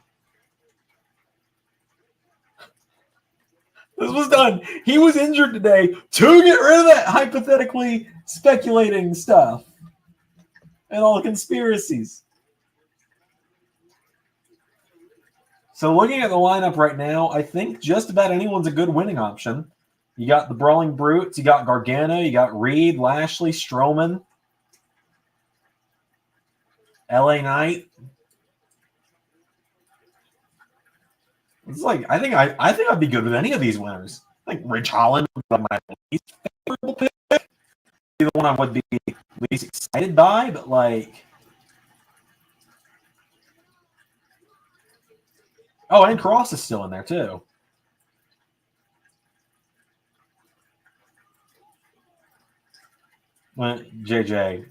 This was done. He was injured today to get rid of that hypothetically speculating stuff and all the conspiracies. So looking at the lineup right now, I think just about anyone's a good winning option. You got the Brawling Brutes, you got Gargano, you got Reed, Lashley, Strowman, LA Knight. It's like I think I'd be good with any of these winners. I think Ridge Holland would be my least favorable pick. The one I would be least excited by, but like, oh, and Cross is still in there too. When JJ,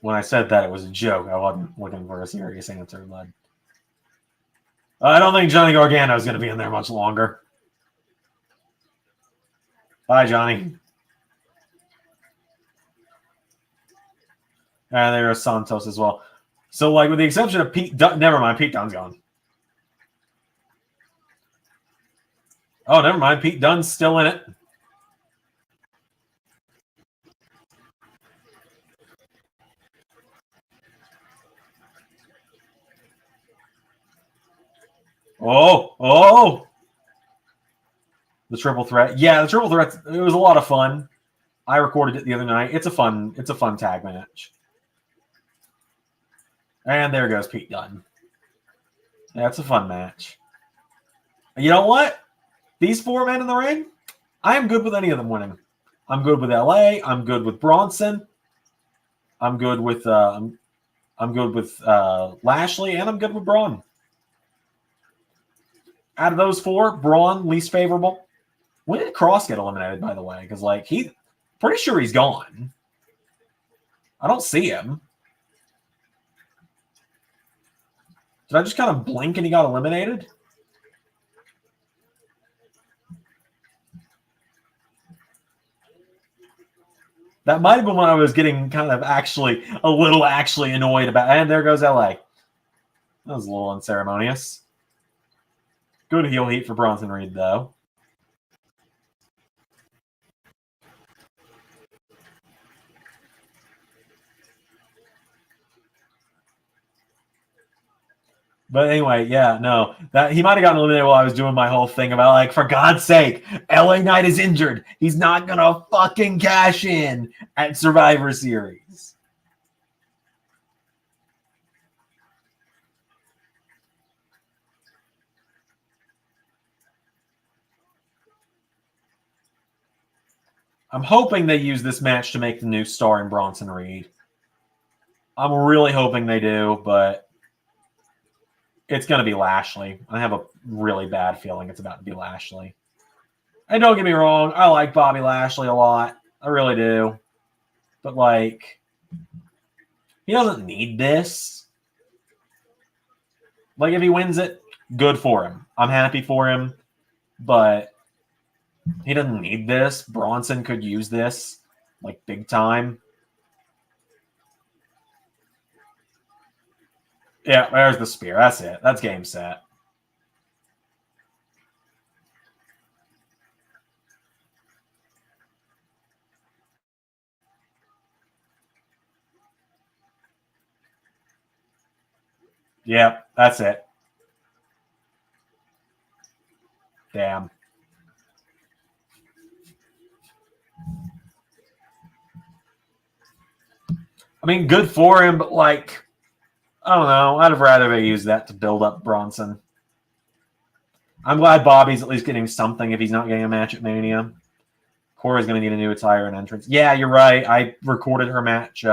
when I said that, it was a joke. I wasn't looking for a serious answer, bud. I don't think Johnny Gargano is going to be in there much longer. Bye, Johnny. And there's Santos as well. So, like, with the exception of Pete Dunne, never mind, Pete Dunne's gone. Oh, never mind, Pete Dunne's still in it. Oh. The triple threat. Yeah, the triple threat, it was a lot of fun. I recorded it the other night. It's a fun tag match. And there goes Pete Dunne. Yeah, it's a fun match. You know what? These four men in the ring, I am good with any of them winning. I'm good with LA. I'm good with Bronson. I'm good with Lashley, and I'm good with Braun. Out of those four, Braun least favorable. When did Cross get eliminated, by the way? Because like pretty sure he's gone. I don't see him. Did I just kind of blink and he got eliminated? That might have been when I was getting kind of a little annoyed about. And there goes LA. That was a little unceremonious. Good heel heat for Bronson Reed, though. But anyway, yeah, no. That he might have gotten eliminated while I was doing my whole thing about, like, for God's sake, LA Knight is injured. He's not going to fucking cash in at Survivor Series. I'm hoping they use this match to make the new star in Bronson Reed. I'm really hoping they do, but it's going to be Lashley. I have a really bad feeling it's about to be Lashley. And don't get me wrong, I like Bobby Lashley a lot. I really do. But, like, he doesn't need this. Like, if he wins it, good for him. I'm happy for him, but he doesn't need this. Bronson could use this, like, big time. Yeah, there's the spear. That's it. That's game set. Yeah, that's it. Damn. I mean, good for him, but, like, I don't know. I'd have rather they use that to build up Bronson. I'm glad Bobby's at least getting something if he's not getting a match at Mania. Cora's going to need a new attire and entrance. Yeah, you're right. I recorded her match.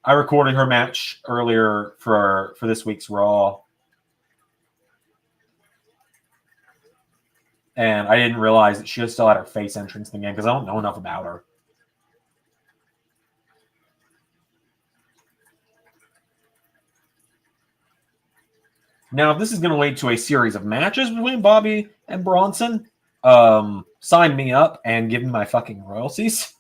I recorded her match earlier for this week's Raw. And I didn't realize that she still had her face entrance in the game because I don't know enough about her. Now, if this is going to lead to a series of matches between Bobby and Bronson, sign me up and give me my fucking royalties.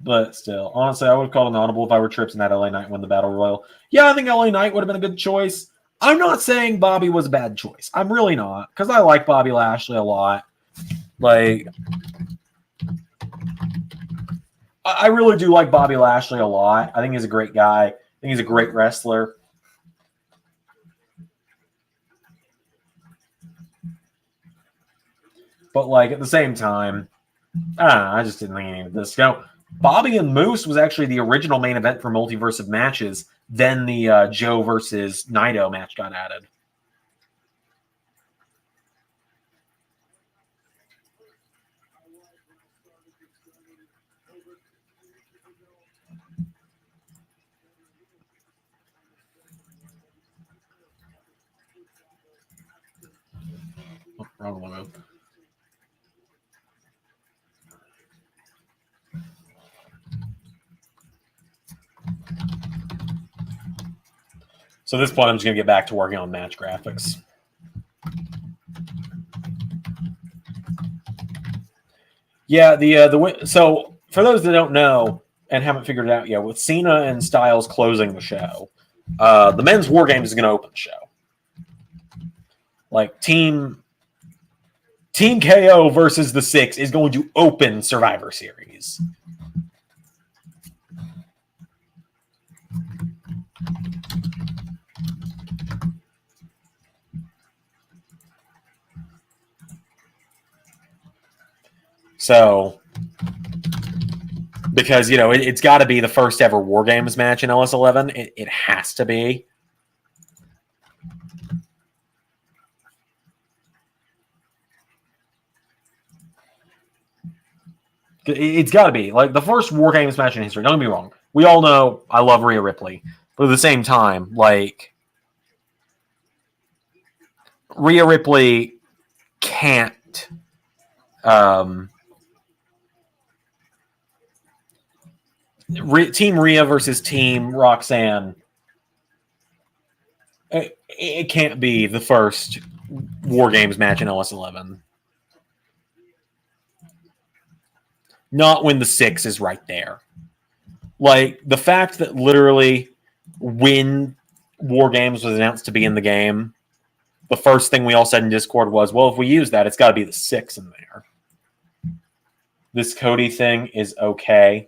But still, honestly, I would have called an audible if I were Trips and had LA Knight win the Battle Royal. Yeah, I think LA Knight would have been a good choice. I'm not saying Bobby was a bad choice. I'm really not, because I like Bobby Lashley a lot. Like, I really do like Bobby Lashley a lot. I think he's a great guy. I think he's a great wrestler. But, like, at the same time, I don't know. I just didn't think he needed this. You know, Bobby and Moose was actually the original main event for Multiverse of Matches. Then the Joe versus Naito match got added. Oh, wrong logo. So at this point, I'm just going to get back to working on match graphics. Yeah, so for those that don't know and haven't figured it out yet, with Cena and Styles closing the show, the men's War Games is going to open the show. Like Team KO versus the Six is going to open Survivor Series. So, because, you know, it's got to be the first ever War Games match in LS11. It has to be. It's got to be. Like, the first War Games match in history. Don't get me wrong. We all know I love Rhea Ripley. But at the same time, like, Rhea Ripley can't Team Rhea versus Team Roxanne. It can't be the first War Games match in LS11. Not when the Six is right there. Like, the fact that literally when War Games was announced to be in the game, the first thing we all said in Discord was, well, if we use that, it's got to be the Six in there. This Cody thing is okay.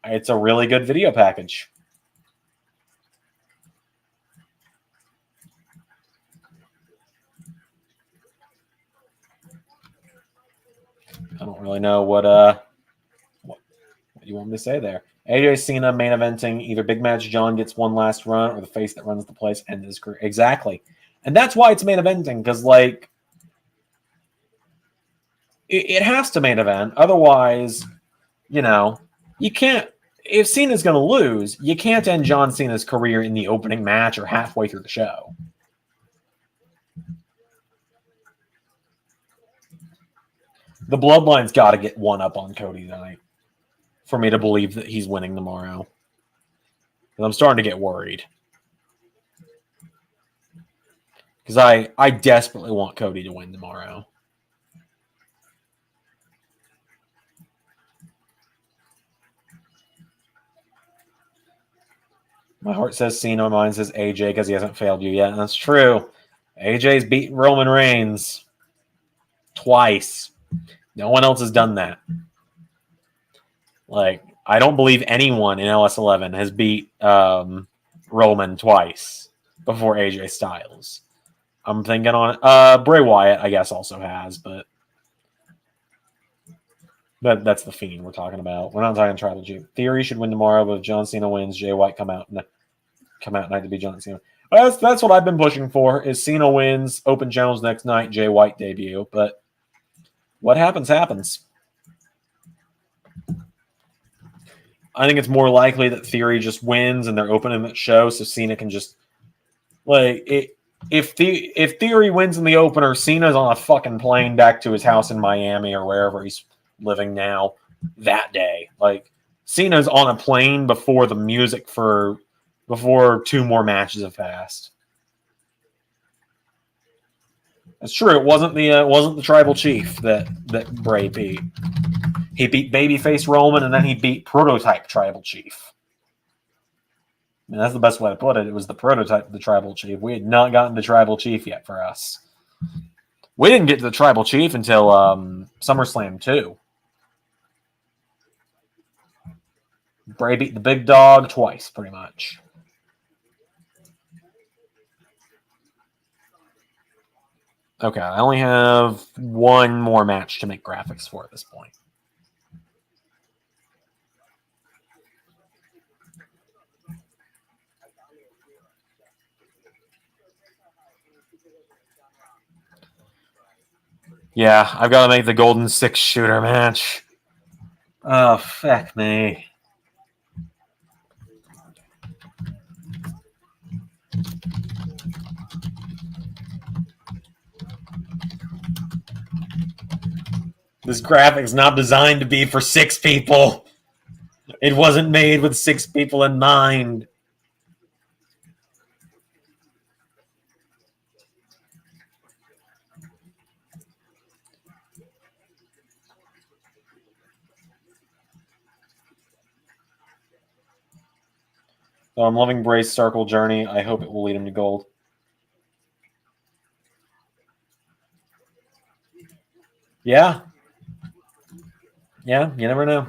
It's a really good video package. I don't really know what you want me to say there. AJ Cena main eventing, either Big Match John gets one last run or the face that runs the place ends his career. Exactly. And that's why it's main eventing, because, like, it has to main event. Otherwise, you know, you can't. If Cena's going to lose, you can't end John Cena's career in the opening match or halfway through the show. The Bloodline's got to get one up on Cody tonight. for me to believe that he's winning tomorrow. I'm starting to get worried. Because I desperately want Cody to win tomorrow. My heart says Cena, mine says AJ because he hasn't failed you yet. And that's true. AJ's beaten Roman Reigns twice. No one else has done that. Like, I don't believe anyone in LS11 has beat Roman twice before AJ Styles. I'm thinking on Bray Wyatt, I guess, also has, but that's the Fiend we're talking about. We're not talking Tribal Chief. Theory should win tomorrow, but if John Cena wins, Jay White come out tonight to be John Cena. That's what I've been pushing for. Is Cena wins, open challenge next night, Jay White debut. But what happens, happens. I think it's more likely that Theory just wins and they're opening that show, so Cena can just If Theory wins in the opener, Cena's on a fucking plane back to his house in Miami or wherever he's living now that day. Like, Cena's on a plane before two more matches have passed. That's true. It wasn't the Tribal Chief that Bray beat. He beat Babyface Roman, and then he beat Prototype Tribal Chief. I mean, that's the best way to put it. It was the prototype of the Tribal Chief. We had not gotten to Tribal Chief yet for us. We didn't get to the Tribal Chief until SummerSlam 2. Bray beat the big dog twice, pretty much. Okay, I only have one more match to make graphics for at this point. Yeah, I've got to make the Golden 6-shooter match. Oh, fuck me. This graphic's not designed to be for 6 people. It wasn't made with 6 people in mind. So I'm loving Bray's circle journey. I hope it will lead him to gold. Yeah. Yeah, you never know.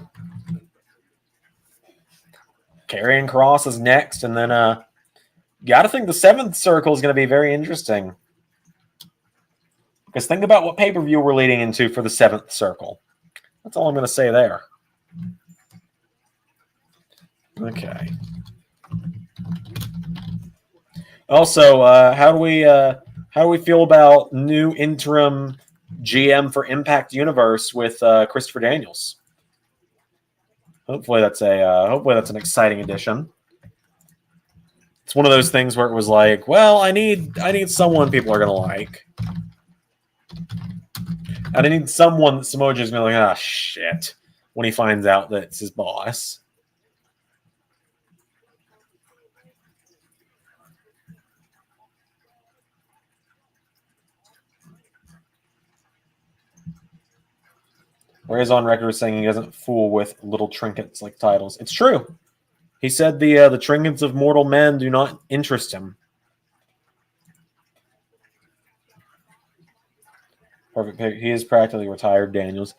Karrion Kross is next, and then got to think the 7th circle is going to be very interesting. Because think about what pay-per-view we're leading into for the 7th circle. That's all I'm going to say there. Okay. Also, how do we feel about new interim GM for Impact Universe with Christopher Daniels? Hopefully that's an exciting addition. It's one of those things where it was like, well, I need someone people are gonna like. And I need someone that Samoa Joe's gonna be like, ah, shit, when he finds out that it's his boss. Where he's on record saying he doesn't fool with little trinkets like titles. It's true. He said the trinkets of mortal men do not interest him. Perfect pick. He is practically retired, Daniels.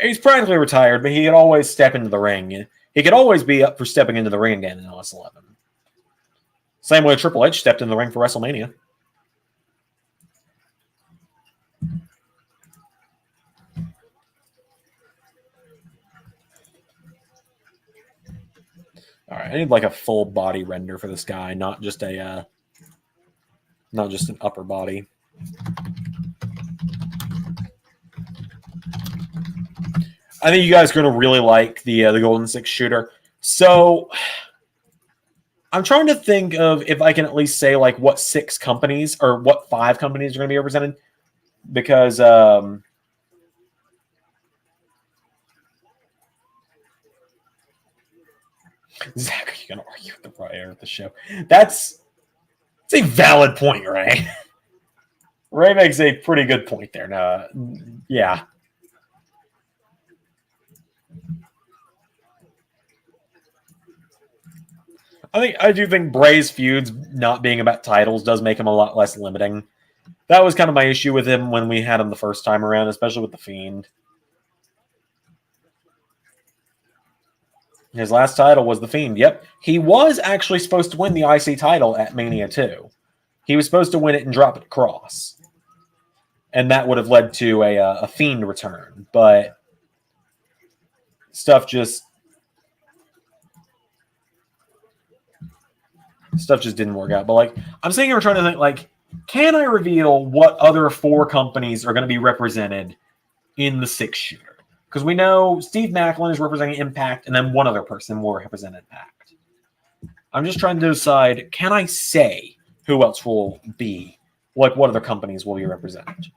He's practically retired, but he could always step into the ring. He could always be up for stepping into the ring again in LS11. Same way Triple H stepped in the ring for WrestleMania. All right, I need like a full body render for this guy, not just an upper body. I think you guys are going to really like the Golden 6-shooter. So I'm trying to think of if I can at least say like what 6 companies or what 5 companies are going to be represented, because Zach, are you going to argue with the writer of the show? That's a valid point, Ray. Ray makes a pretty good point there. No, yeah. I do think Bray's feuds not being about titles does make him a lot less limiting. That was kind of my issue with him when we had him the first time around, especially with the Fiend. His last title was the Fiend. Yep. He was actually supposed to win the IC title at Mania 2. He was supposed to win it and drop it to Cross. And that would have led to a Fiend return. But stuff just didn't work out. But like, I'm sitting here trying to think, like, can I reveal what other 4 companies are going to be represented in the 6-shooter? Because we know Steve Macklin is representing Impact, and then one other person will represent Impact. I'm just trying to decide, can I say who else will be, like what other companies will be represented?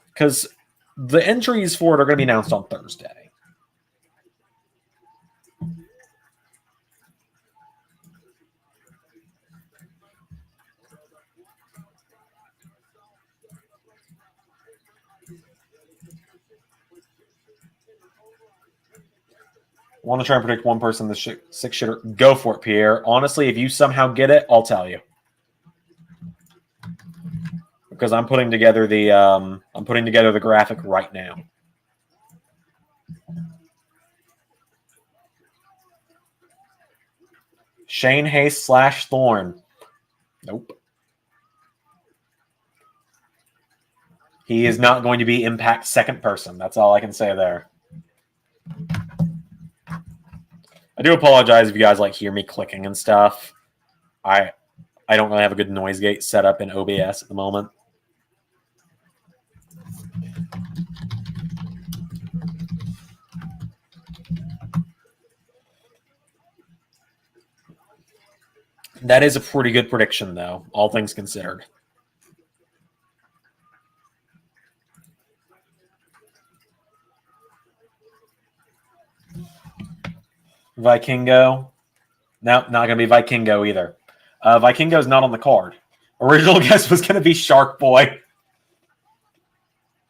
Because the entries for it are going to be announced on Thursday. Want to try and predict one person in the 6-shooter? Go for it, Pierre. Honestly, if you somehow get it, I'll tell you. Because I'm putting together the graphic right now. Shane Hayes / Thorne. Nope. He is not going to be Impact's second person. That's all I can say there. I do apologize if you guys like hear me clicking and stuff. I don't really have a good noise gate set up in OBS at the moment. That is a pretty good prediction, though, all things considered. Vikingo. No, not going to be Vikingo either. Vikingo's not on the card. Original guess was going to be Shark Boy.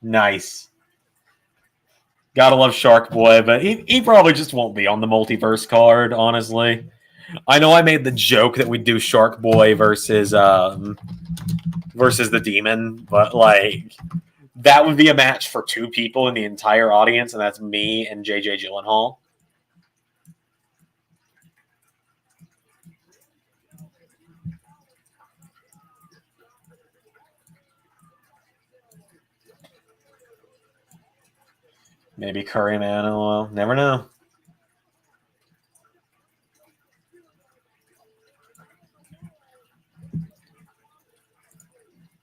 Nice. Gotta love Shark Boy, but he probably just won't be on the multiverse card, honestly. I know I made the joke that we'd do Shark Boy versus the Demon, but like that would be a match for 2 people in the entire audience, and that's me and JJ Gyllenhaal. Maybe Curryman. Well, never know.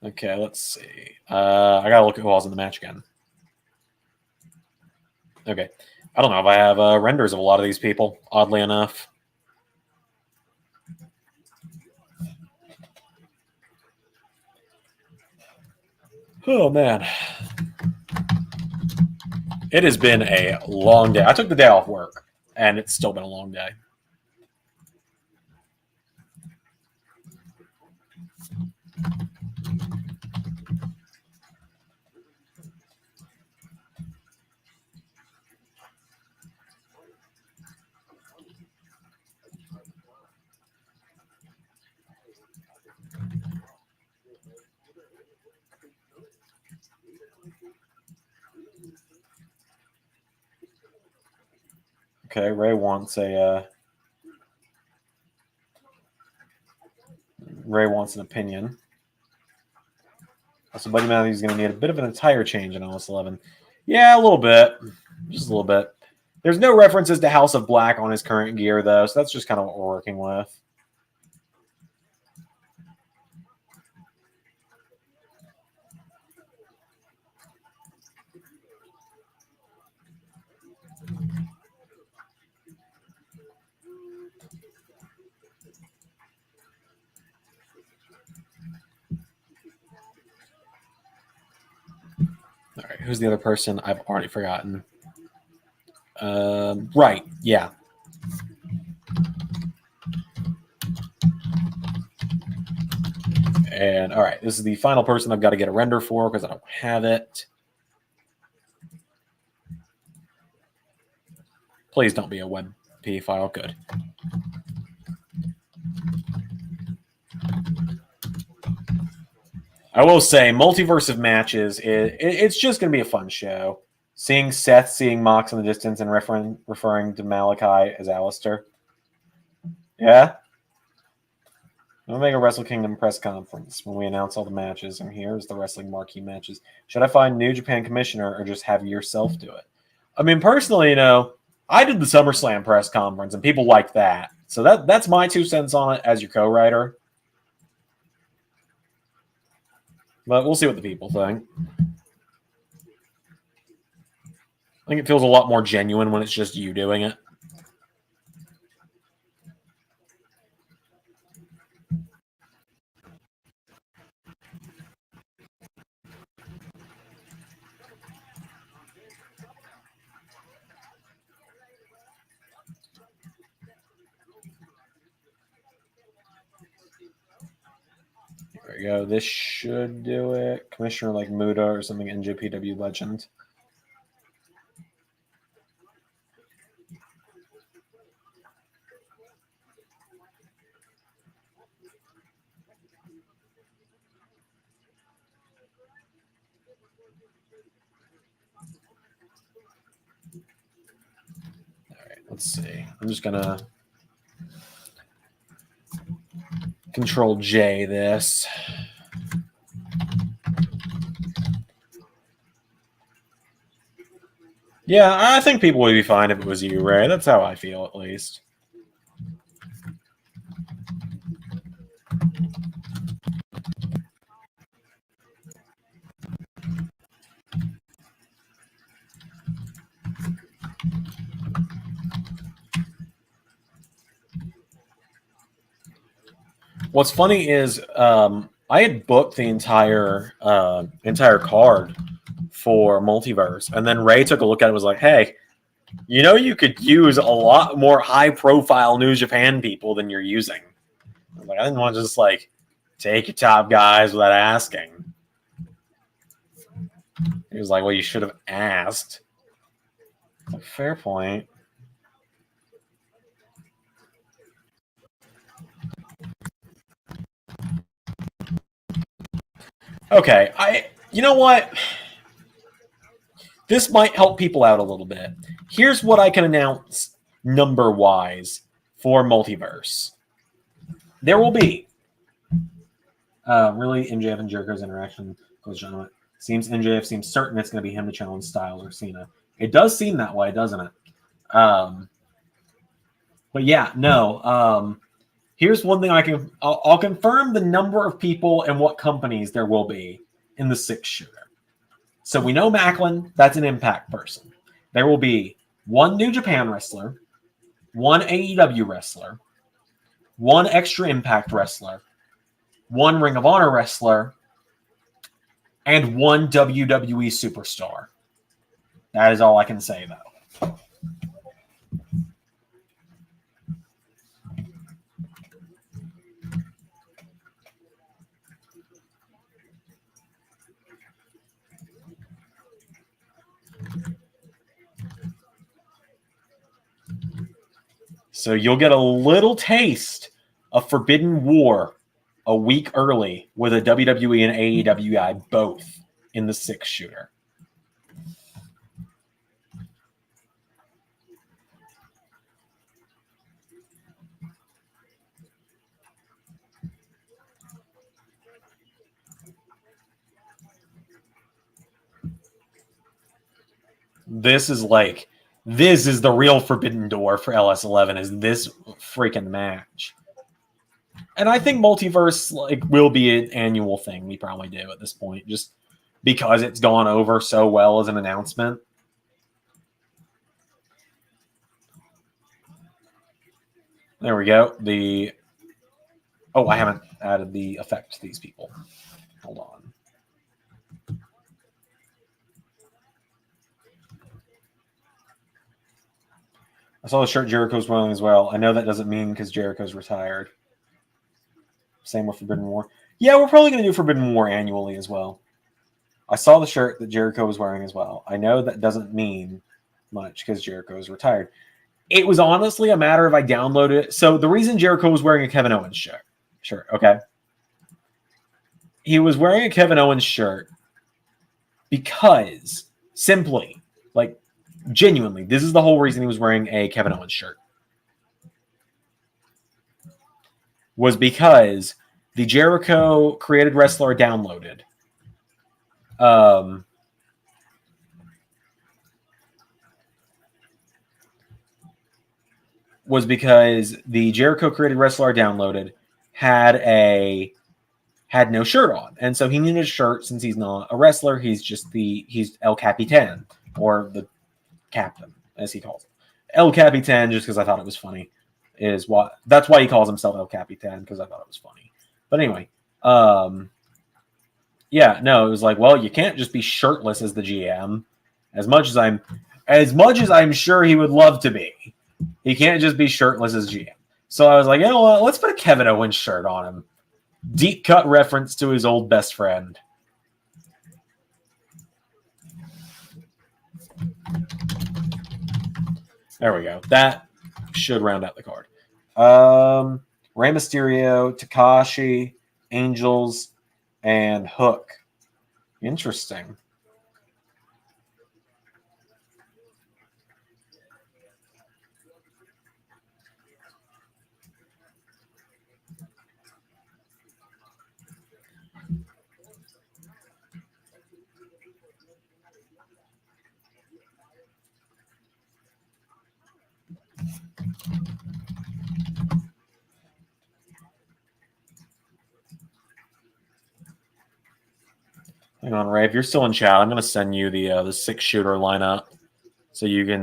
Okay, let's see. I gotta look at who else in the match again. Okay. I don't know if I have renders of a lot of these people, oddly enough. Oh, man. It has been a long day. I took the day off work, and it's still been a long day. Okay, Ray wants an opinion. So Buddy Matthews is going to need a bit of an attire change in LS11. Yeah, a little bit. Just a little bit. There's no references to House of Black on his current gear, though, so that's just kind of what we're working with. All right, who's the other person? I've already forgotten. Right, yeah. And all right, this is the final person I've got to get a render for because I don't have it. Please don't be a WebP file. Good. I will say, Multiverse of Matches, it's just going to be a fun show. Seeing Seth, seeing Mox in the distance, and referring to Malachi as Alistair. Yeah? We'll make a Wrestle Kingdom press conference when we announce all the matches, and here's the wrestling marquee matches. Should I find New Japan commissioner or just have yourself do it? I mean, personally, I did the SummerSlam press conference, and people liked that. So that's my 2 cents on it as your co-writer. But we'll see what the people think. I think it feels a lot more genuine when it's just you doing it. There we go. This should do it. Commissioner like Muda or something, NJPW legend. All right, let's see. I'm just going to Control J this. Yeah, I think people would be fine if it was you, Ray. That's how I feel, at least. What's funny is I had booked the entire card for Multiverse, and then Ray took a look at it and was like, hey, you could use a lot more high-profile New Japan people than you're using. I was like, I didn't want to just, take your top guys without asking. He was like, well, you should have asked. Fair point. Okay, you know what? This might help people out a little bit. Here's what I can announce number-wise for Multiverse. There will be really MJF and Jericho's interaction. Seems MJF seems certain it's going to be him to challenge Styles or Cena. It does seem that way, doesn't it? But yeah, no. Here's one thing I'll confirm the number of people and what companies there will be in the 6-shooter. So we know Macklin, that's an Impact person. There will be 1 New Japan wrestler, 1 AEW wrestler, 1 Extra Impact wrestler, 1 Ring of Honor wrestler, and 1 WWE superstar. That is all I can say, though. So you'll get a little taste of Forbidden War a week early with a WWE and AEW guy both in the 6-shooter. This is the real Forbidden Door for LS11 is this freaking match. And I think Multiverse will be an annual thing we probably do at this point, just because it's gone over so well as an announcement. There we go. I haven't added the effect to these people. Hold on. I saw the shirt Jericho's wearing as well. I know that doesn't mean because Jericho's retired. Same with Forbidden War. Yeah, we're probably going to do Forbidden War annually as well. I saw the shirt that Jericho was wearing as well. I know that doesn't mean much because Jericho is retired. It was honestly a matter of I downloaded it. So the reason Jericho was wearing a Kevin Owens shirt, okay? He was wearing a Kevin Owens shirt because simply, like genuinely, this is the whole reason he was wearing a Kevin Owens shirt. Was because the Jericho created wrestler downloaded was because the Jericho created wrestler downloaded had no shirt on, and so he needed a shirt since he's not a wrestler. He's El Capitan, or the captain, as he calls it. El Capitan, just because I thought it was funny, that's why he calls himself El Capitan, because I thought it was funny. But anyway, yeah, no, it was like, well, you can't just be shirtless as the GM, as much as I'm sure he would love to be. He can't just be shirtless as GM. So I was like, you know what? Let's put a Kevin Owens shirt on him. Deep cut reference to his old best friend. There we go. That should round out the card. Rey Mysterio, Takashi, Angels, and Hook. Interesting. Hang on, Ray. If you're still in chat, I'm going to send you the 6-shooter lineup so you can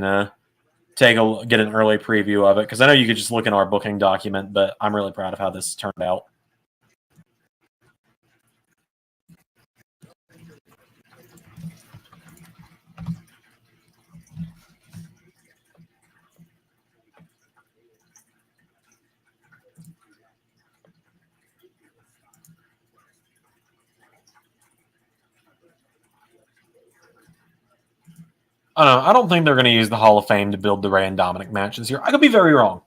get an early preview of it. Because I know you could just look in our booking document, but I'm really proud of how this turned out. I don't know. I don't think they're going to use the Hall of Fame to build the Rey and Dominic matches here. I could be very wrong.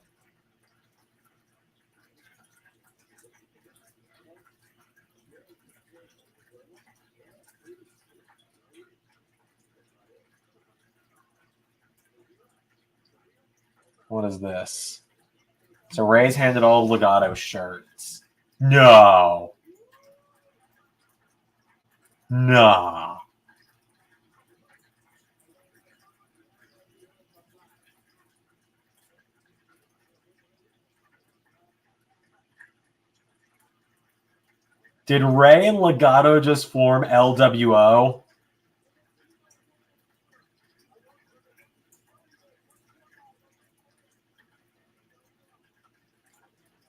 What is this? So Rey's handed all Legato shirts. No. Nah. Did Rey and Legato just form LWO?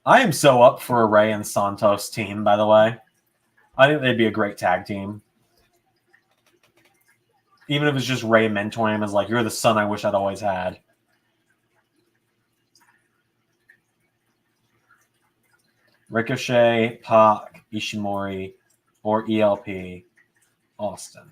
I am so up for a Rey and Santos team, by the way. I think they'd be a great tag team. Even if it's just Rey mentoring him as like, you're the son I wish I'd always had. Ricochet, Pac, Ishimori, or ELP, Austin.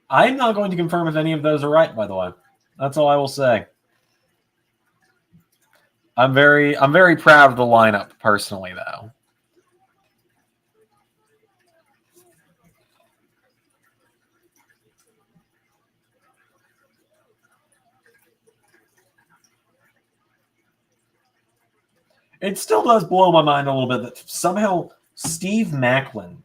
I'm not going to confirm if any of those are right, by the way. That's all I will say. I'm very proud of the lineup personally, though. It still does blow my mind a little bit that somehow Steve Macklin,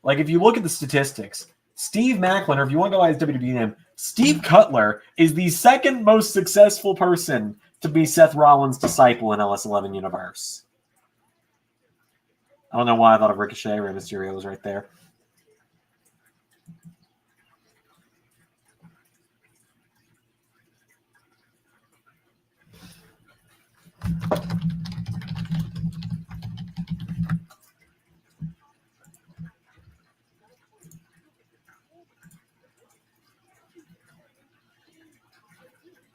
like if you look at the statistics, Steve Macklin, or if you want to go by his WWE name, Steve Cutler is the second most successful person to be Seth Rollins' disciple in LS11 Universe. I don't know why I thought of Ricochet. Rey Mysterio was right there.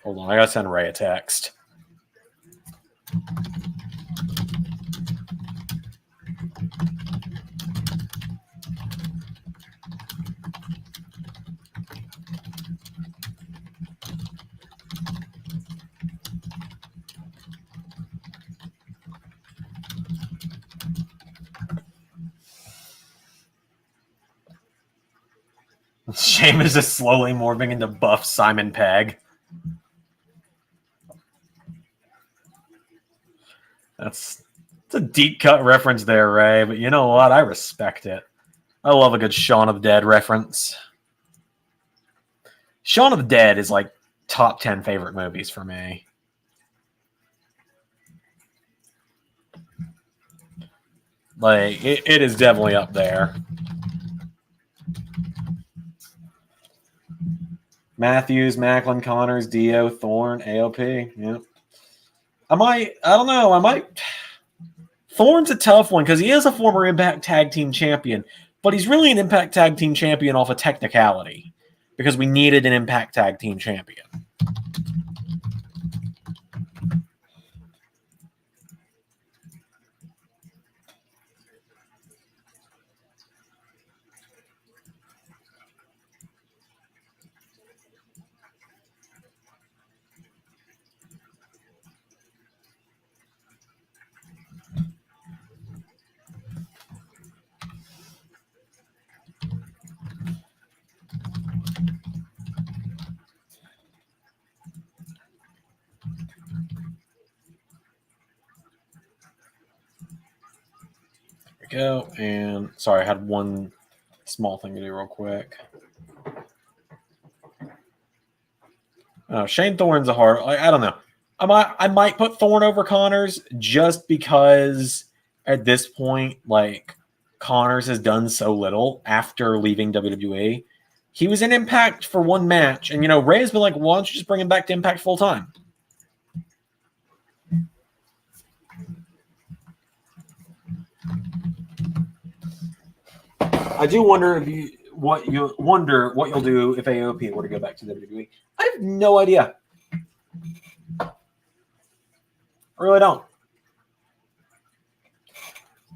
Hold on, I gotta send Ray a text. Sheamus is slowly morphing into buff Simon Pegg. That's a deep cut reference there, Ray, but you know what? I respect it. I love a good Shaun of the Dead reference. Shaun of the Dead is like top 10 favorite movies for me. Like, it is definitely up there. Matthews, Macklin, Connors, Dio, Thorne, AOP. Yep. I don't know. Thorne's a tough one because he is a former Impact Tag Team Champion, but he's really an Impact Tag Team Champion off a technicality because we needed an Impact Tag Team Champion. Go, and sorry, I had one small thing to do real quick. Shane Thorne's a hard. I don't know. I might put Thorne over Connors just because at this point, like, Connors has done so little after leaving WWE. He was in Impact for one match, and Ray's been like, "Why don't you just bring him back to Impact full time?" I do wonder what you'll do if AOP were to go back to WWE. I have no idea. I really don't.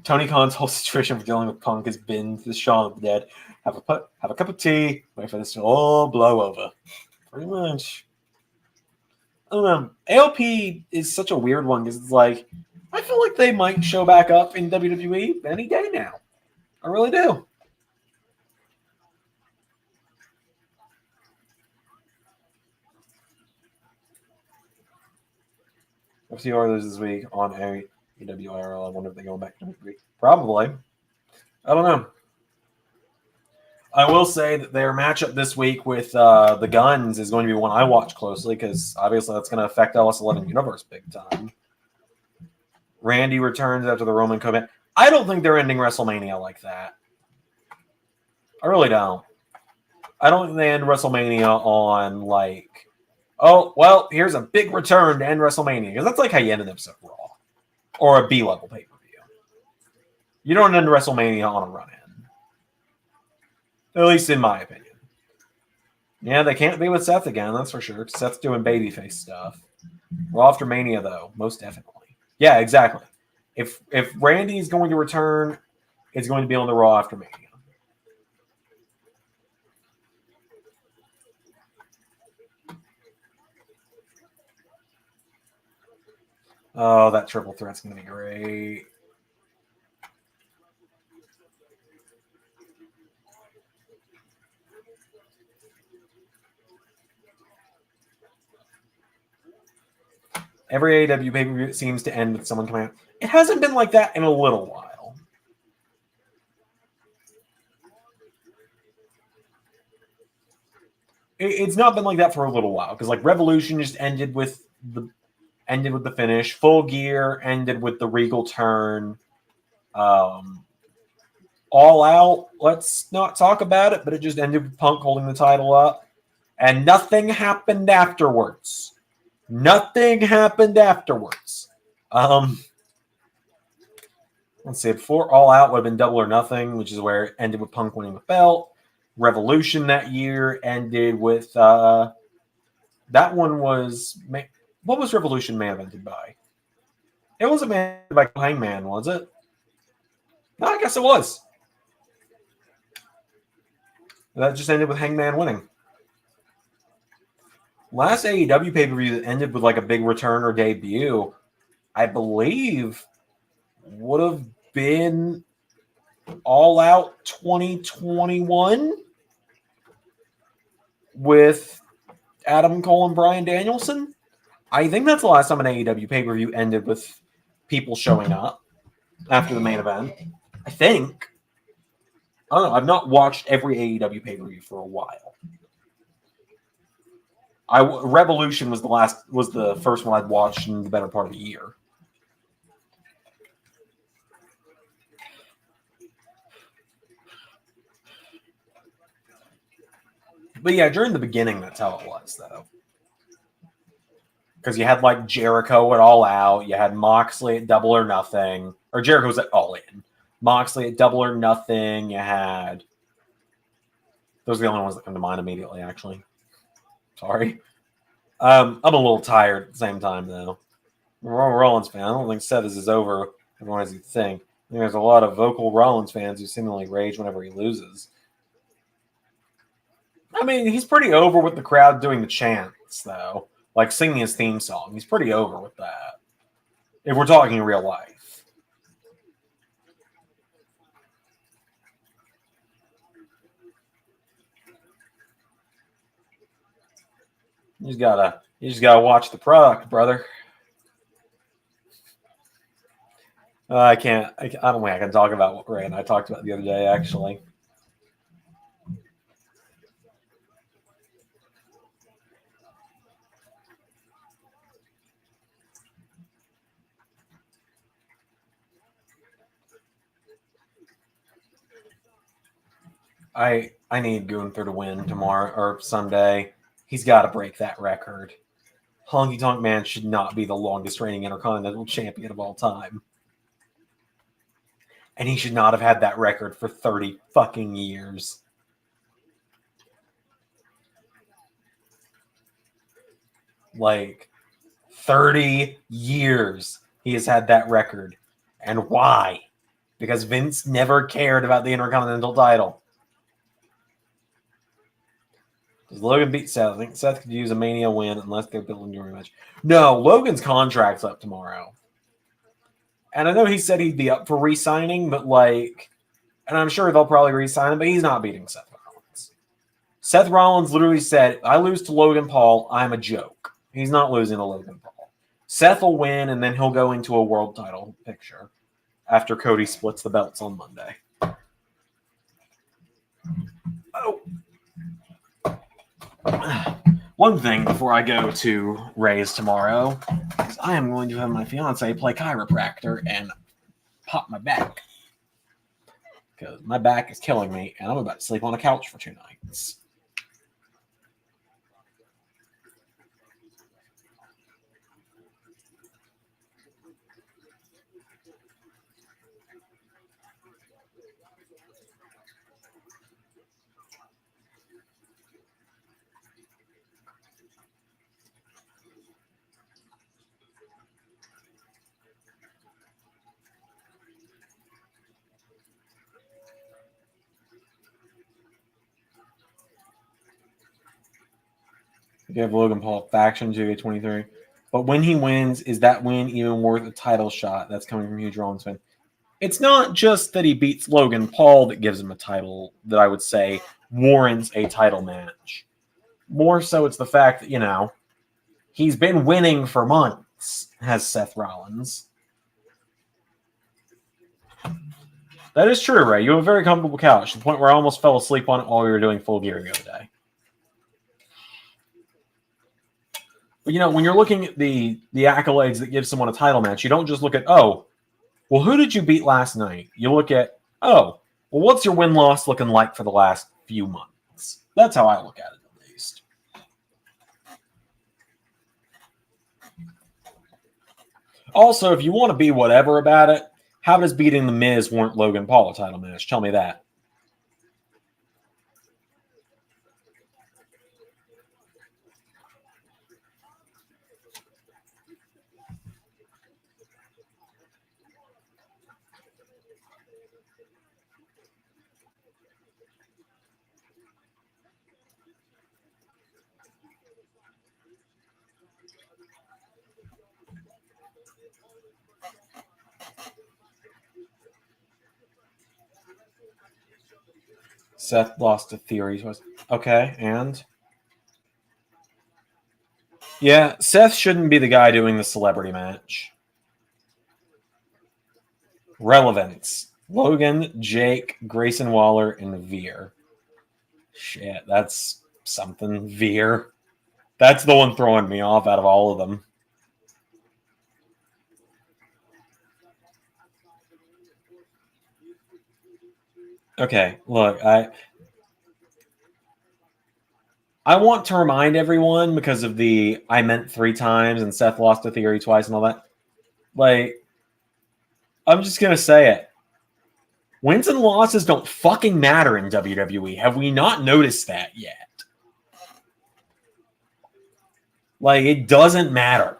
Tony Khan's whole situation for dealing with Punk has been the Shaun of the Dead. Have a cup of tea, wait for this to all blow over. Pretty much. I don't know. AOP is such a weird one because it's like, I feel like they might show back up in WWE any day now. I really do. FC Oilers this week on AWIRL. I wonder if they're going back to WWE. Probably. I don't know. I will say that their matchup this week with the Guns is going to be one I watch closely because obviously that's going to affect LS11 Universe big time. Randy returns after the Roman Covenant. I don't think they're ending WrestleMania like that. I really don't. I don't think they end WrestleMania on like, oh, well, here's a big return to end WrestleMania. Because that's like how you end an episode of Raw. Or a B-level pay-per-view. You don't end WrestleMania on a run-in. At least in my opinion. Yeah, they can't be with Seth again, that's for sure. Seth's doing babyface stuff. Raw after Mania, though, most definitely. Yeah, exactly. If Randy is going to return, it's going to be on the Raw after Mania. Oh, that triple threat's going to be great. Every AEW pay-per-view seems to end with someone coming out. It hasn't been like that in a little while. It's not been like that for a little while because like Revolution just ended with the finish. Full Gear ended with the Regal turn. All Out, let's not talk about it, but it just ended with Punk holding the title up. And nothing happened afterwards. Nothing happened afterwards. Let's see. Before All Out would have been Double or Nothing, which is where it ended with Punk winning the belt. Revolution that year ended with the That one was what was Revolution main evented by? It wasn't main evented by Hangman, was it? No, I guess it was. That just ended with Hangman winning. Last AEW pay-per-view that ended with like a big return or debut, I believe, would have been All Out 2021 with Adam Cole and Bryan Danielson. I think that's the last time an AEW pay-per-view ended with people showing up after the main event. I think. I don't know. I've not watched every AEW pay-per-view for a while. Revolution was the first one I'd watched in the better part of a year. But yeah, during the beginning, that's how it was, though. Because you had like Jericho at All Out, you had Moxley at Double or Nothing, or Jericho's at All In. Moxley at Double or Nothing. You had those are the only ones that come to mind immediately. Actually, sorry. I'm a little tired at the same time, though. I'm a Rollins fan. I don't think Seth is as over everyone as you think. I think there's a lot of vocal Rollins fans who seemingly rage whenever he loses. I mean, he's pretty over with the crowd doing the chants, though. Like singing his theme song. He's pretty over with that. If we're talking real life. You just gotta watch the product, brother. I don't think I can talk about what Ray and I talked about the other day, actually. I need Gunther to win tomorrow or Sunday. He's got to break that record. Honky Tonk Man should not be the longest reigning Intercontinental Champion of all time. And he should not have had that record for 30 fucking years. Like, 30 years he has had that record. And why? Because Vince never cared about the Intercontinental title. Does Logan beat Seth? I think Seth could use a Mania win unless they're building a rematch. No, Logan's contract's up tomorrow. And I know he said he'd be up for re-signing, but like, and I'm sure they'll probably re-sign him, but he's not beating Seth Rollins. Seth Rollins literally said, I lose to Logan Paul, I'm a joke. He's not losing to Logan Paul. Seth will win, and then he'll go into a world title picture after Cody splits the belts on Monday. Oh. One thing before I go to Ray's tomorrow is I am going to have my fiance play chiropractor and pop my back. Because my back is killing me, and I'm about to sleep on a couch for 2 nights. You have Logan Paul faction 2K23. But when he wins, is that win even worth a title shot? That's coming from huge Rollins fan. It's not just that he beats Logan Paul that gives him a title that I would say warrants a title match. More so it's the fact that, you know, he's been winning for months, has Seth Rollins. That is true, Ray. You have a very comfortable couch, to the point where I almost fell asleep on it while we were doing Full Gear the other day. But, you know, when you're looking at the accolades that give someone a title match, you don't just look at, oh, well, who did you beat last night? You look at, oh, well, what's your win-loss looking like for the last few months? That's how I look at it, at least. Also, if you want to be whatever about it, how does beating The Miz warrant Logan Paul a title match? Tell me that. Seth lost to Theory. Okay, and yeah, Seth shouldn't be the guy doing the celebrity match. Relevance: Logan, Jake, Grayson Waller, and Veer. Shit, that's something. Veer. That's the one throwing me off out of all of them. Okay, look, I want to remind everyone because of the I meant 3 times and Seth lost to Theory twice and all that. Like, I'm just gonna say it. Wins and losses don't fucking matter in WWE. Have we not noticed that yet? Like, it doesn't matter.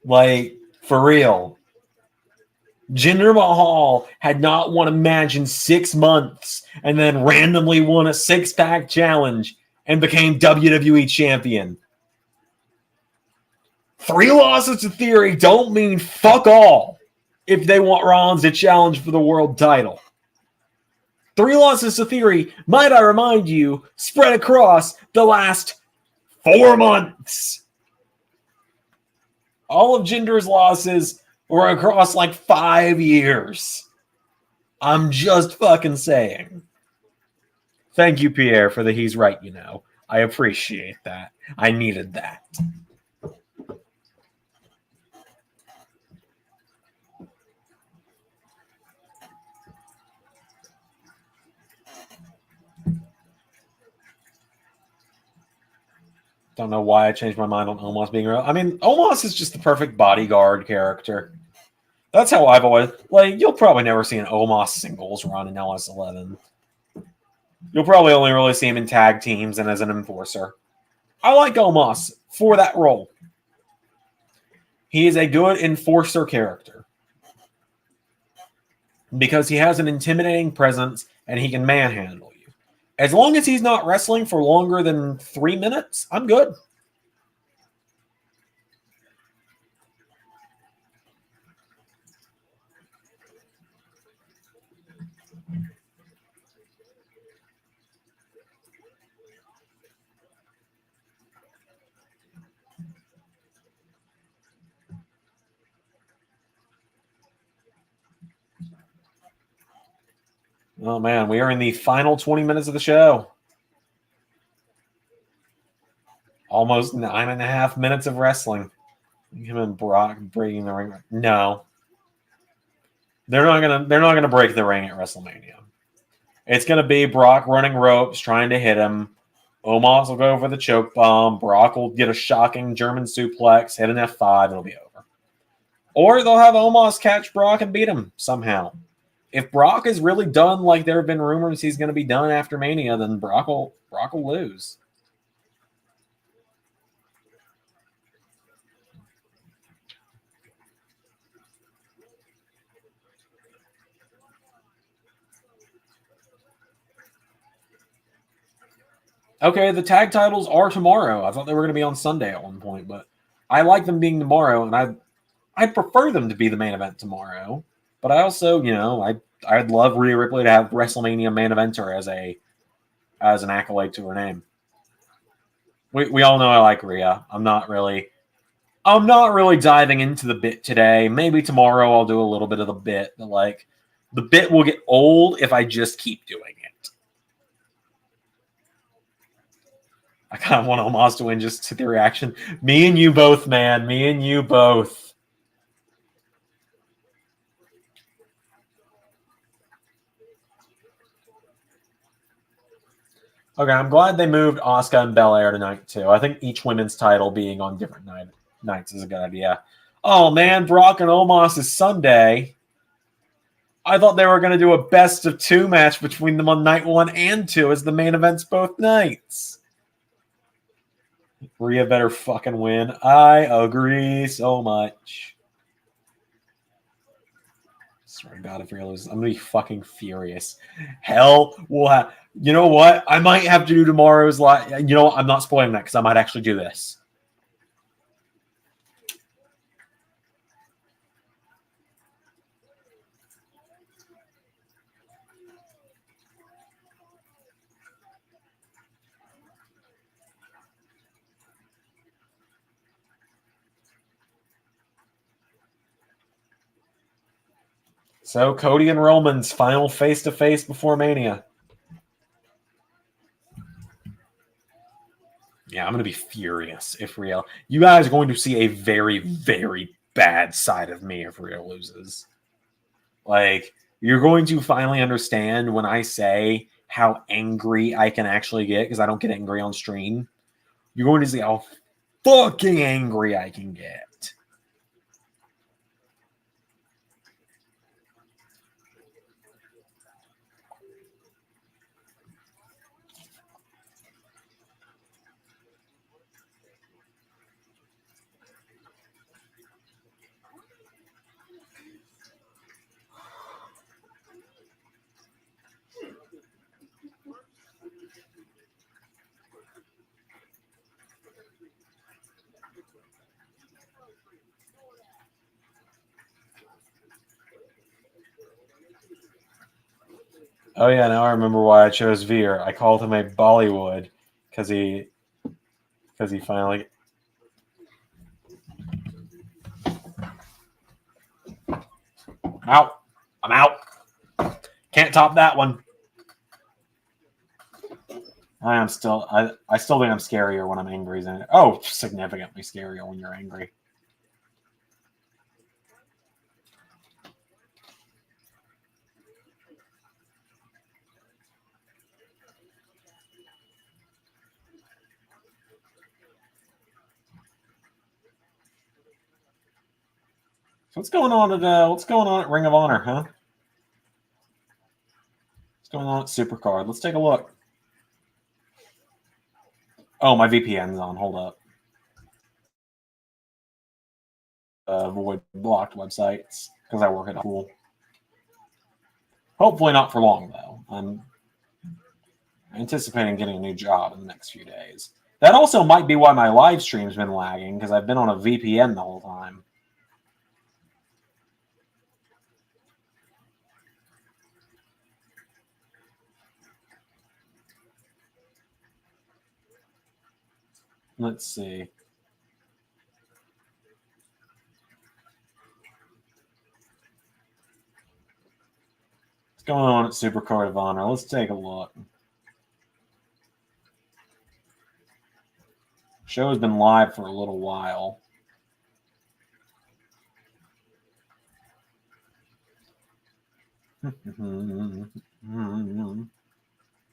Like, for real. Jinder Mahal had not won a match in 6 months and then randomly won a 6-pack challenge and became WWE champion. 3 losses to Theory don't mean fuck all if they want Rollins to challenge for the world title. 3 losses to Theory, might I remind you, spread across the last 4 months. All of Jinder's losses were across like 5 years. I'm just fucking saying. Thank you, Pierre, for the he's right, you know. I appreciate that. I needed that. Don't know why I changed my mind on Omos being real. I mean, Omos is just the perfect bodyguard character. That's how I've always... Like, you'll probably never see an Omos singles run in LS11. You'll probably only really see him in tag teams and as an enforcer. I like Omos for that role. He is a good enforcer character. Because he has an intimidating presence and he can manhandle you. As long as he's not wrestling for longer than 3 minutes, I'm good. Oh, man, we are in the final 20 minutes of the show. Almost 9.5 minutes of wrestling. Him and Brock breaking the ring. No. They're not gonna break the ring at WrestleMania. It's gonna be Brock running ropes, trying to hit him. Omos will go for the choke bomb. Brock will get a shocking German suplex, hit an F5, it'll be over. Or they'll have Omos catch Brock and beat him somehow. If Brock is really done like there have been rumors he's going to be done after Mania, then Brock will lose. Okay, the tag titles are tomorrow. I thought they were going to be on Sunday at one point, but I like them being tomorrow, and I prefer them to be the main event tomorrow. But I also, you know, I'd love Rhea Ripley to have WrestleMania main eventer as an accolade to her name. We all know I like Rhea. I'm not really diving into the bit today. Maybe tomorrow I'll do a little bit of the bit, but like the bit will get old if I just keep doing it. I kind of want Omos to win just to the reaction. Me and you both, man. Me and you both. Okay, I'm glad they moved Asuka and Belair tonight, too. I think each women's title being on different nights is a good idea. Oh, man, Brock and Omos is Sunday. I thought they were going to do a best of 2 match between them on night 1 and 2 as the main events both nights. Rhea better fucking win. I agree so much. Swear to God, if Rhea loses, I'm going to be fucking furious. Hell, we'll have... You know what? I might have to do tomorrow's live. You know what? I'm not spoiling that because I might actually do this. So, Cody and Roman's final face-to-face before Mania. Yeah, I'm going to be furious if Rhea... You guys are going to see a very, very bad side of me if Rhea loses. Like, you're going to finally understand when I say how angry I can actually get, because I don't get angry on stream. You're going to see how fucking angry I can get. Oh yeah, now I remember why I chose Veer. I called him a Bollywood because he finally... I'm out. I'm out. Can't top that one. I still think I'm scarier when I'm angry. Oh, significantly scarier when you're angry. So what's going on at Ring of Honor, huh? What's going on at Supercard? Let's take a look. Oh, my VPN's on. Hold up. Avoid blocked websites because I work at a pool. Hopefully not for long, though. I'm anticipating getting a new job in the next few days. That also might be why my live stream's been lagging, because I've been on a VPN the whole time. Let's see. What's going on at Supercard of Honor? Let's take a look. Show has been live for a little while.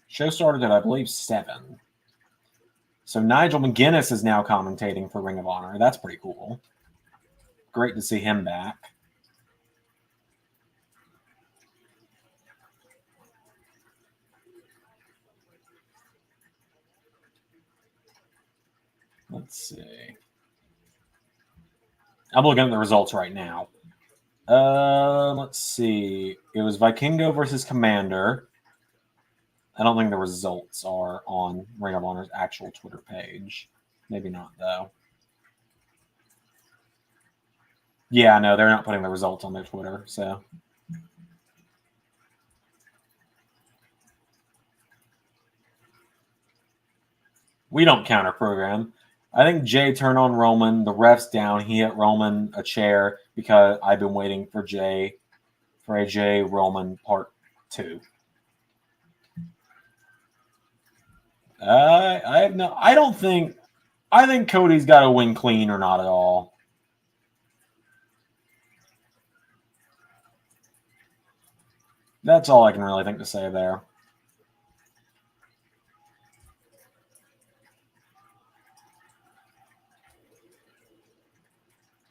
Show started at, I believe, 7. So Nigel McGuinness is now commentating for Ring of Honor. That's pretty cool. Great to see him back. Let's see. I'm looking at the results right now. Let's see. It was Vikingo versus Commander. I don't think the results are on Ring of Honor's actual Twitter page. Maybe not, though. Yeah, no, they're not putting the results on their Twitter, so... We don't counter program. I think Jay turned on Roman. The ref's down. He hit Roman a chair because I've been waiting for AJ Roman Part 2. I think Cody's got to win clean or not at all. That's all I can really think to say there.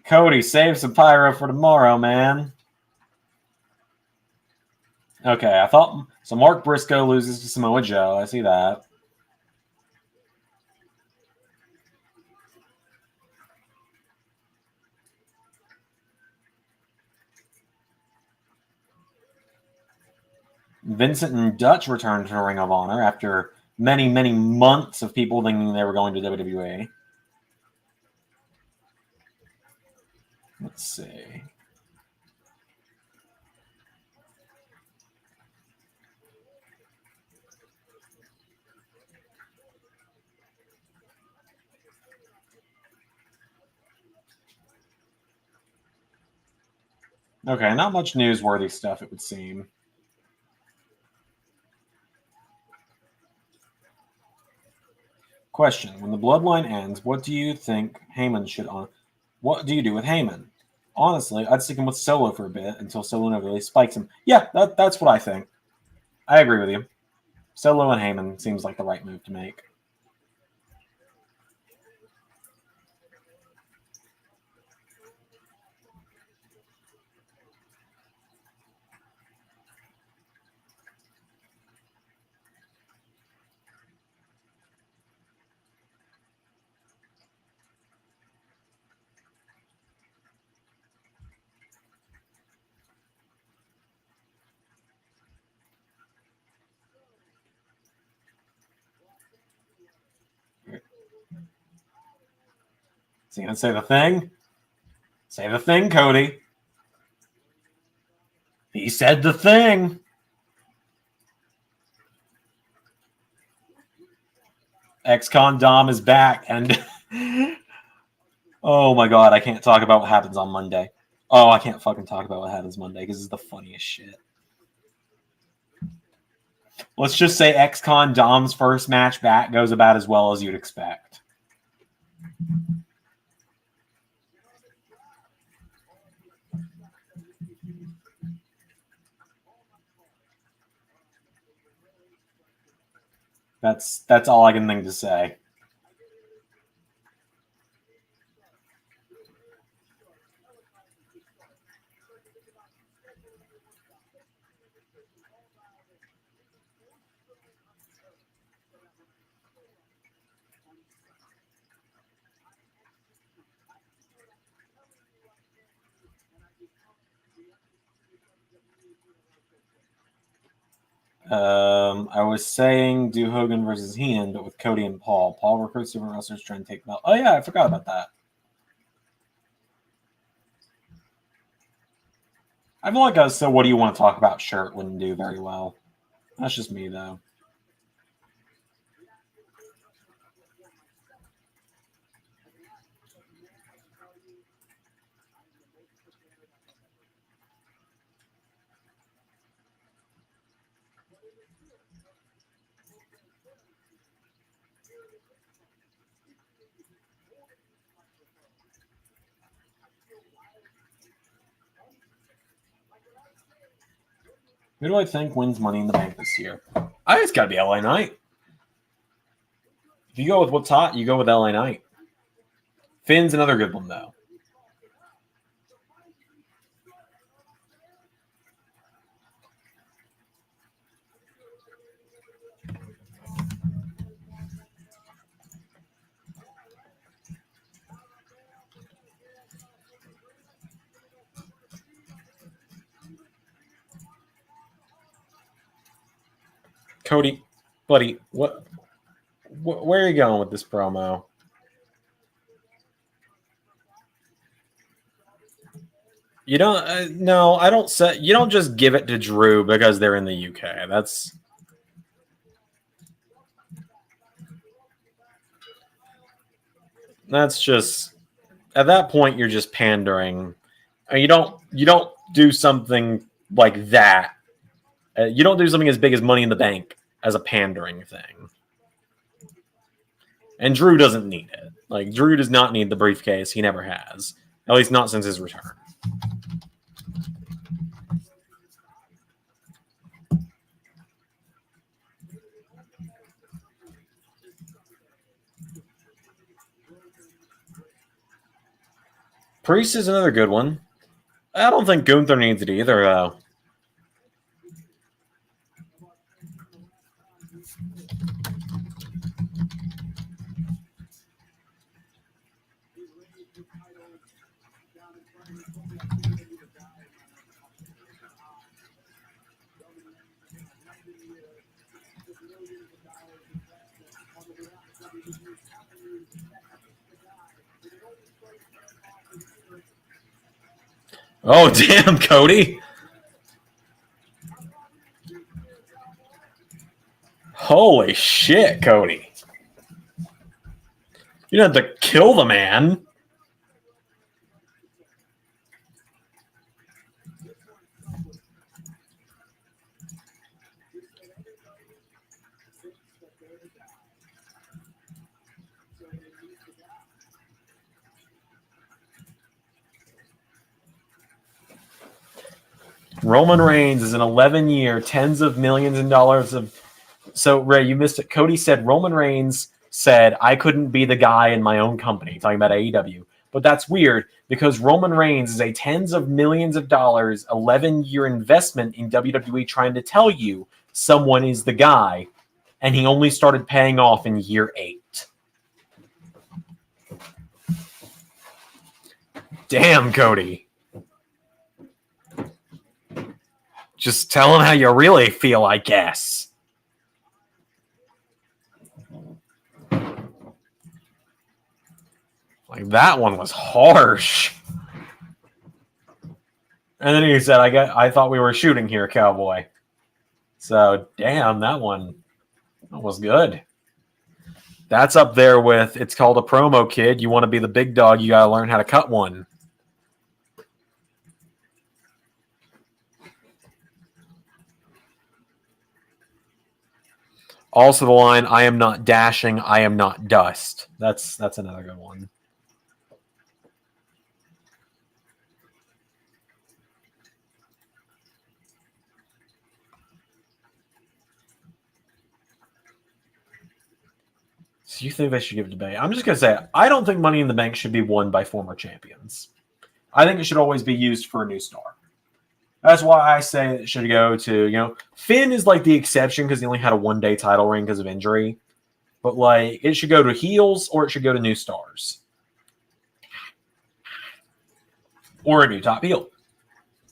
Cody, save some pyro for tomorrow, man. Okay, I thought so. Mark Briscoe loses to Samoa Joe. I see that. Vincent and Dutch returned to Ring of Honor after many, many months of people thinking they were going to WWE. Let's see. Okay, not much newsworthy stuff, it would seem. Question: when the bloodline ends, what do you think Heyman should on? What do you do with Heyman? Honestly, I'd stick him with Solo for a bit until Solo never really spikes him. Yeah, that's what I think. I agree with you. Solo and Heyman seems like the right move to make. Is he gonna say the thing? Say the thing, Cody. He said the thing. Ex-Con Dom is back, and oh my god, I can't talk about what happens on Monday. Oh, I can't fucking talk about what happens Monday because it's the funniest shit. Let's just say Ex-Con Dom's first match back goes about as well as you'd expect. That's all I can think to say. I was saying do Hogan versus Heenan, but with Cody and Paul. Paul recruits different wrestlers trying to take belt. Oh yeah, I forgot about that. I feel like so what do you want to talk about shirt wouldn't do very well. That's just me though. Who do I think wins Money in the Bank this year? I think it's got to be LA Knight. If you go with what's hot, you go with LA Knight. Finn's another good one, though. Cody, buddy, where are you going with this promo? You don't. No, I don't say. You don't just give it to Drew because they're in the UK. That's just at that point you're just pandering. You don't do something like that. You don't do something as big as Money in the Bank as a pandering thing. And Drew doesn't need it. Like Drew does not need the briefcase. He never has. At least not since his return. Priest is another good one. I don't think Gunther needs it either, though. Oh, damn, Cody. Holy shit, Cody. You don't have to kill the man. Roman Reigns is an 11-year, tens of millions of dollars of... So, Ray, you missed it. Cody said Roman Reigns said, I couldn't be the guy in my own company, talking about AEW. But that's weird because Roman Reigns is a tens of millions of dollars, 11-year investment in WWE trying to tell you someone is the guy, and he only started paying off in year 8. Damn, Cody. Just tell him how you really feel, I guess. Like, that one was harsh. And then he said, I thought we were shooting here, cowboy. So, damn, that one was good. That's up there with, it's called a promo, kid. You want to be the big dog, you got to learn how to cut one. Also the line, I am not dashing, I am not dust. That's another good one. So you think they should give it to Bay? I'm just going to say, I don't think Money in the Bank should be won by former champions. I think it should always be used for a new star. That's why I say it should go to, Finn is like the exception because he only had a one-day title reign because of injury. But, like, it should go to heels or it should go to new stars. Or a new top heel.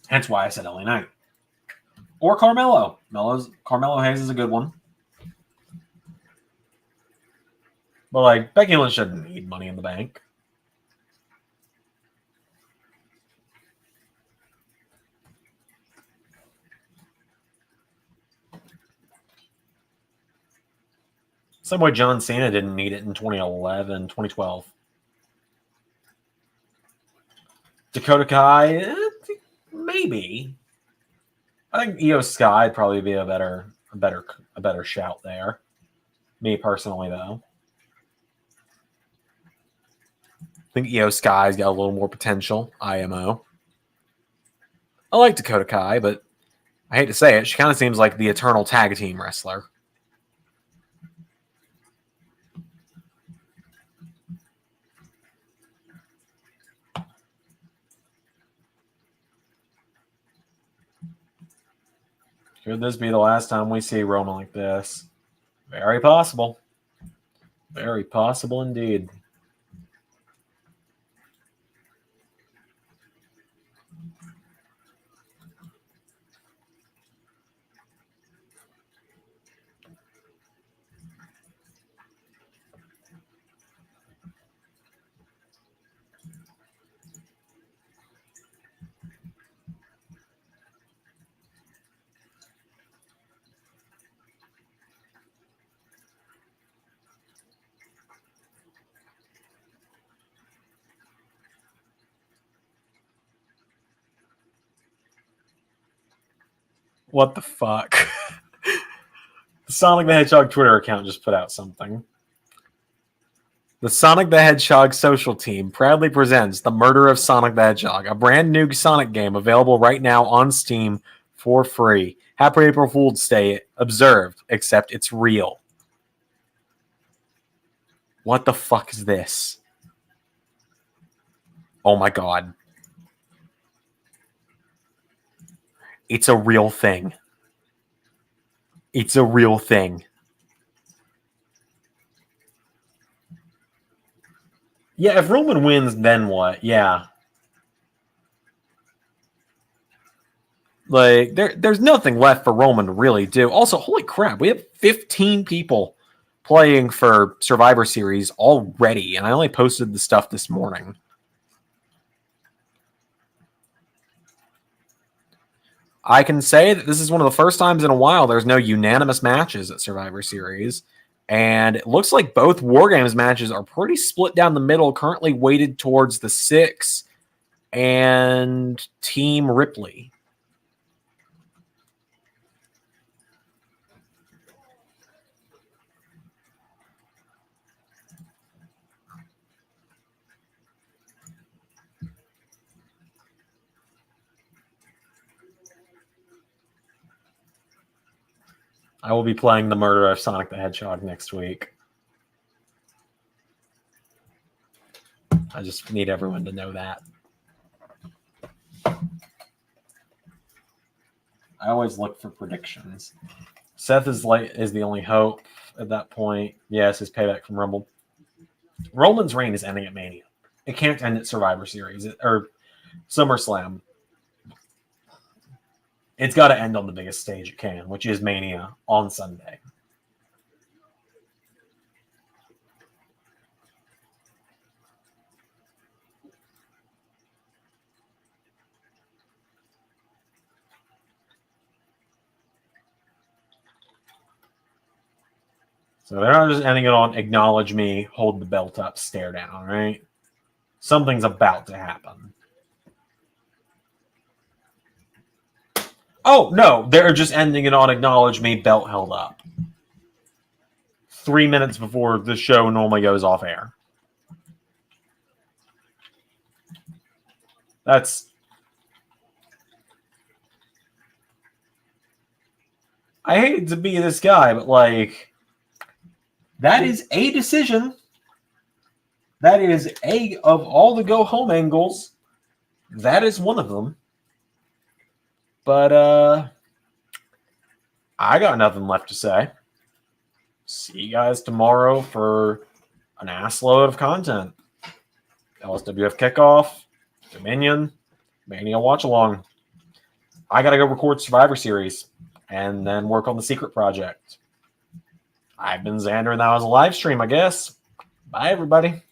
That's why I said LA Knight. Or Carmelo. Carmelo Hayes is a good one. But, like, Becky Lynch shouldn't need Money in the Bank. Same way John Cena didn't need it in 2012. Dakota Kai, maybe. I think Io Sky would probably be a better shout there. Me personally, though. I think Io Sky's got a little more potential. IMO. I like Dakota Kai, but I hate to say it, she kind of seems like the eternal tag team wrestler. Could this be the last time we see Roman like this? Very possible. Very possible indeed. What the fuck? The Sonic the Hedgehog Twitter account just put out something. The Sonic the Hedgehog social team proudly presents The Murder of Sonic the Hedgehog, a brand new Sonic game available right now on Steam for free. Happy April Fool's Day observed, except it's real. What the fuck is this? Oh my god. It's a real thing. It's a real thing. Yeah, if Roman wins, then what? Yeah. Like, there's nothing left for Roman to really do. Also, holy crap, we have 15 people playing for Survivor Series already, and I only posted the stuff this morning. I can say that this is one of the first times in a while there's no unanimous matches at Survivor Series, and it looks like both War Games matches are pretty split down the middle, currently weighted towards the 6 and Team Ripley. I will be playing the murder of Sonic the Hedgehog next week. I just need everyone to know that. I always look for predictions. Seth is the only hope at that point. Yes, his payback from Rumble. Roman's reign is ending at Mania. It can't end at Survivor Series or SummerSlam. It's got to end on the biggest stage it can, which is Mania on Sunday. So they're not just ending it on acknowledge me, hold the belt up, stare down, right? Something's about to happen. Oh, no, they're just ending it on acknowledge me, belt held up. 3 minutes before the show normally goes off air. That's... I hate to be this guy, but like... That is a decision. That is of all the go home angles, that is one of them. But I got nothing left to say. See you guys tomorrow for an assload of content. LSWF kickoff, Dominion, Mania watch along. I gotta go record Survivor Series and then work on the secret project. I've been Zander, and that was a live stream, I guess. Bye, everybody.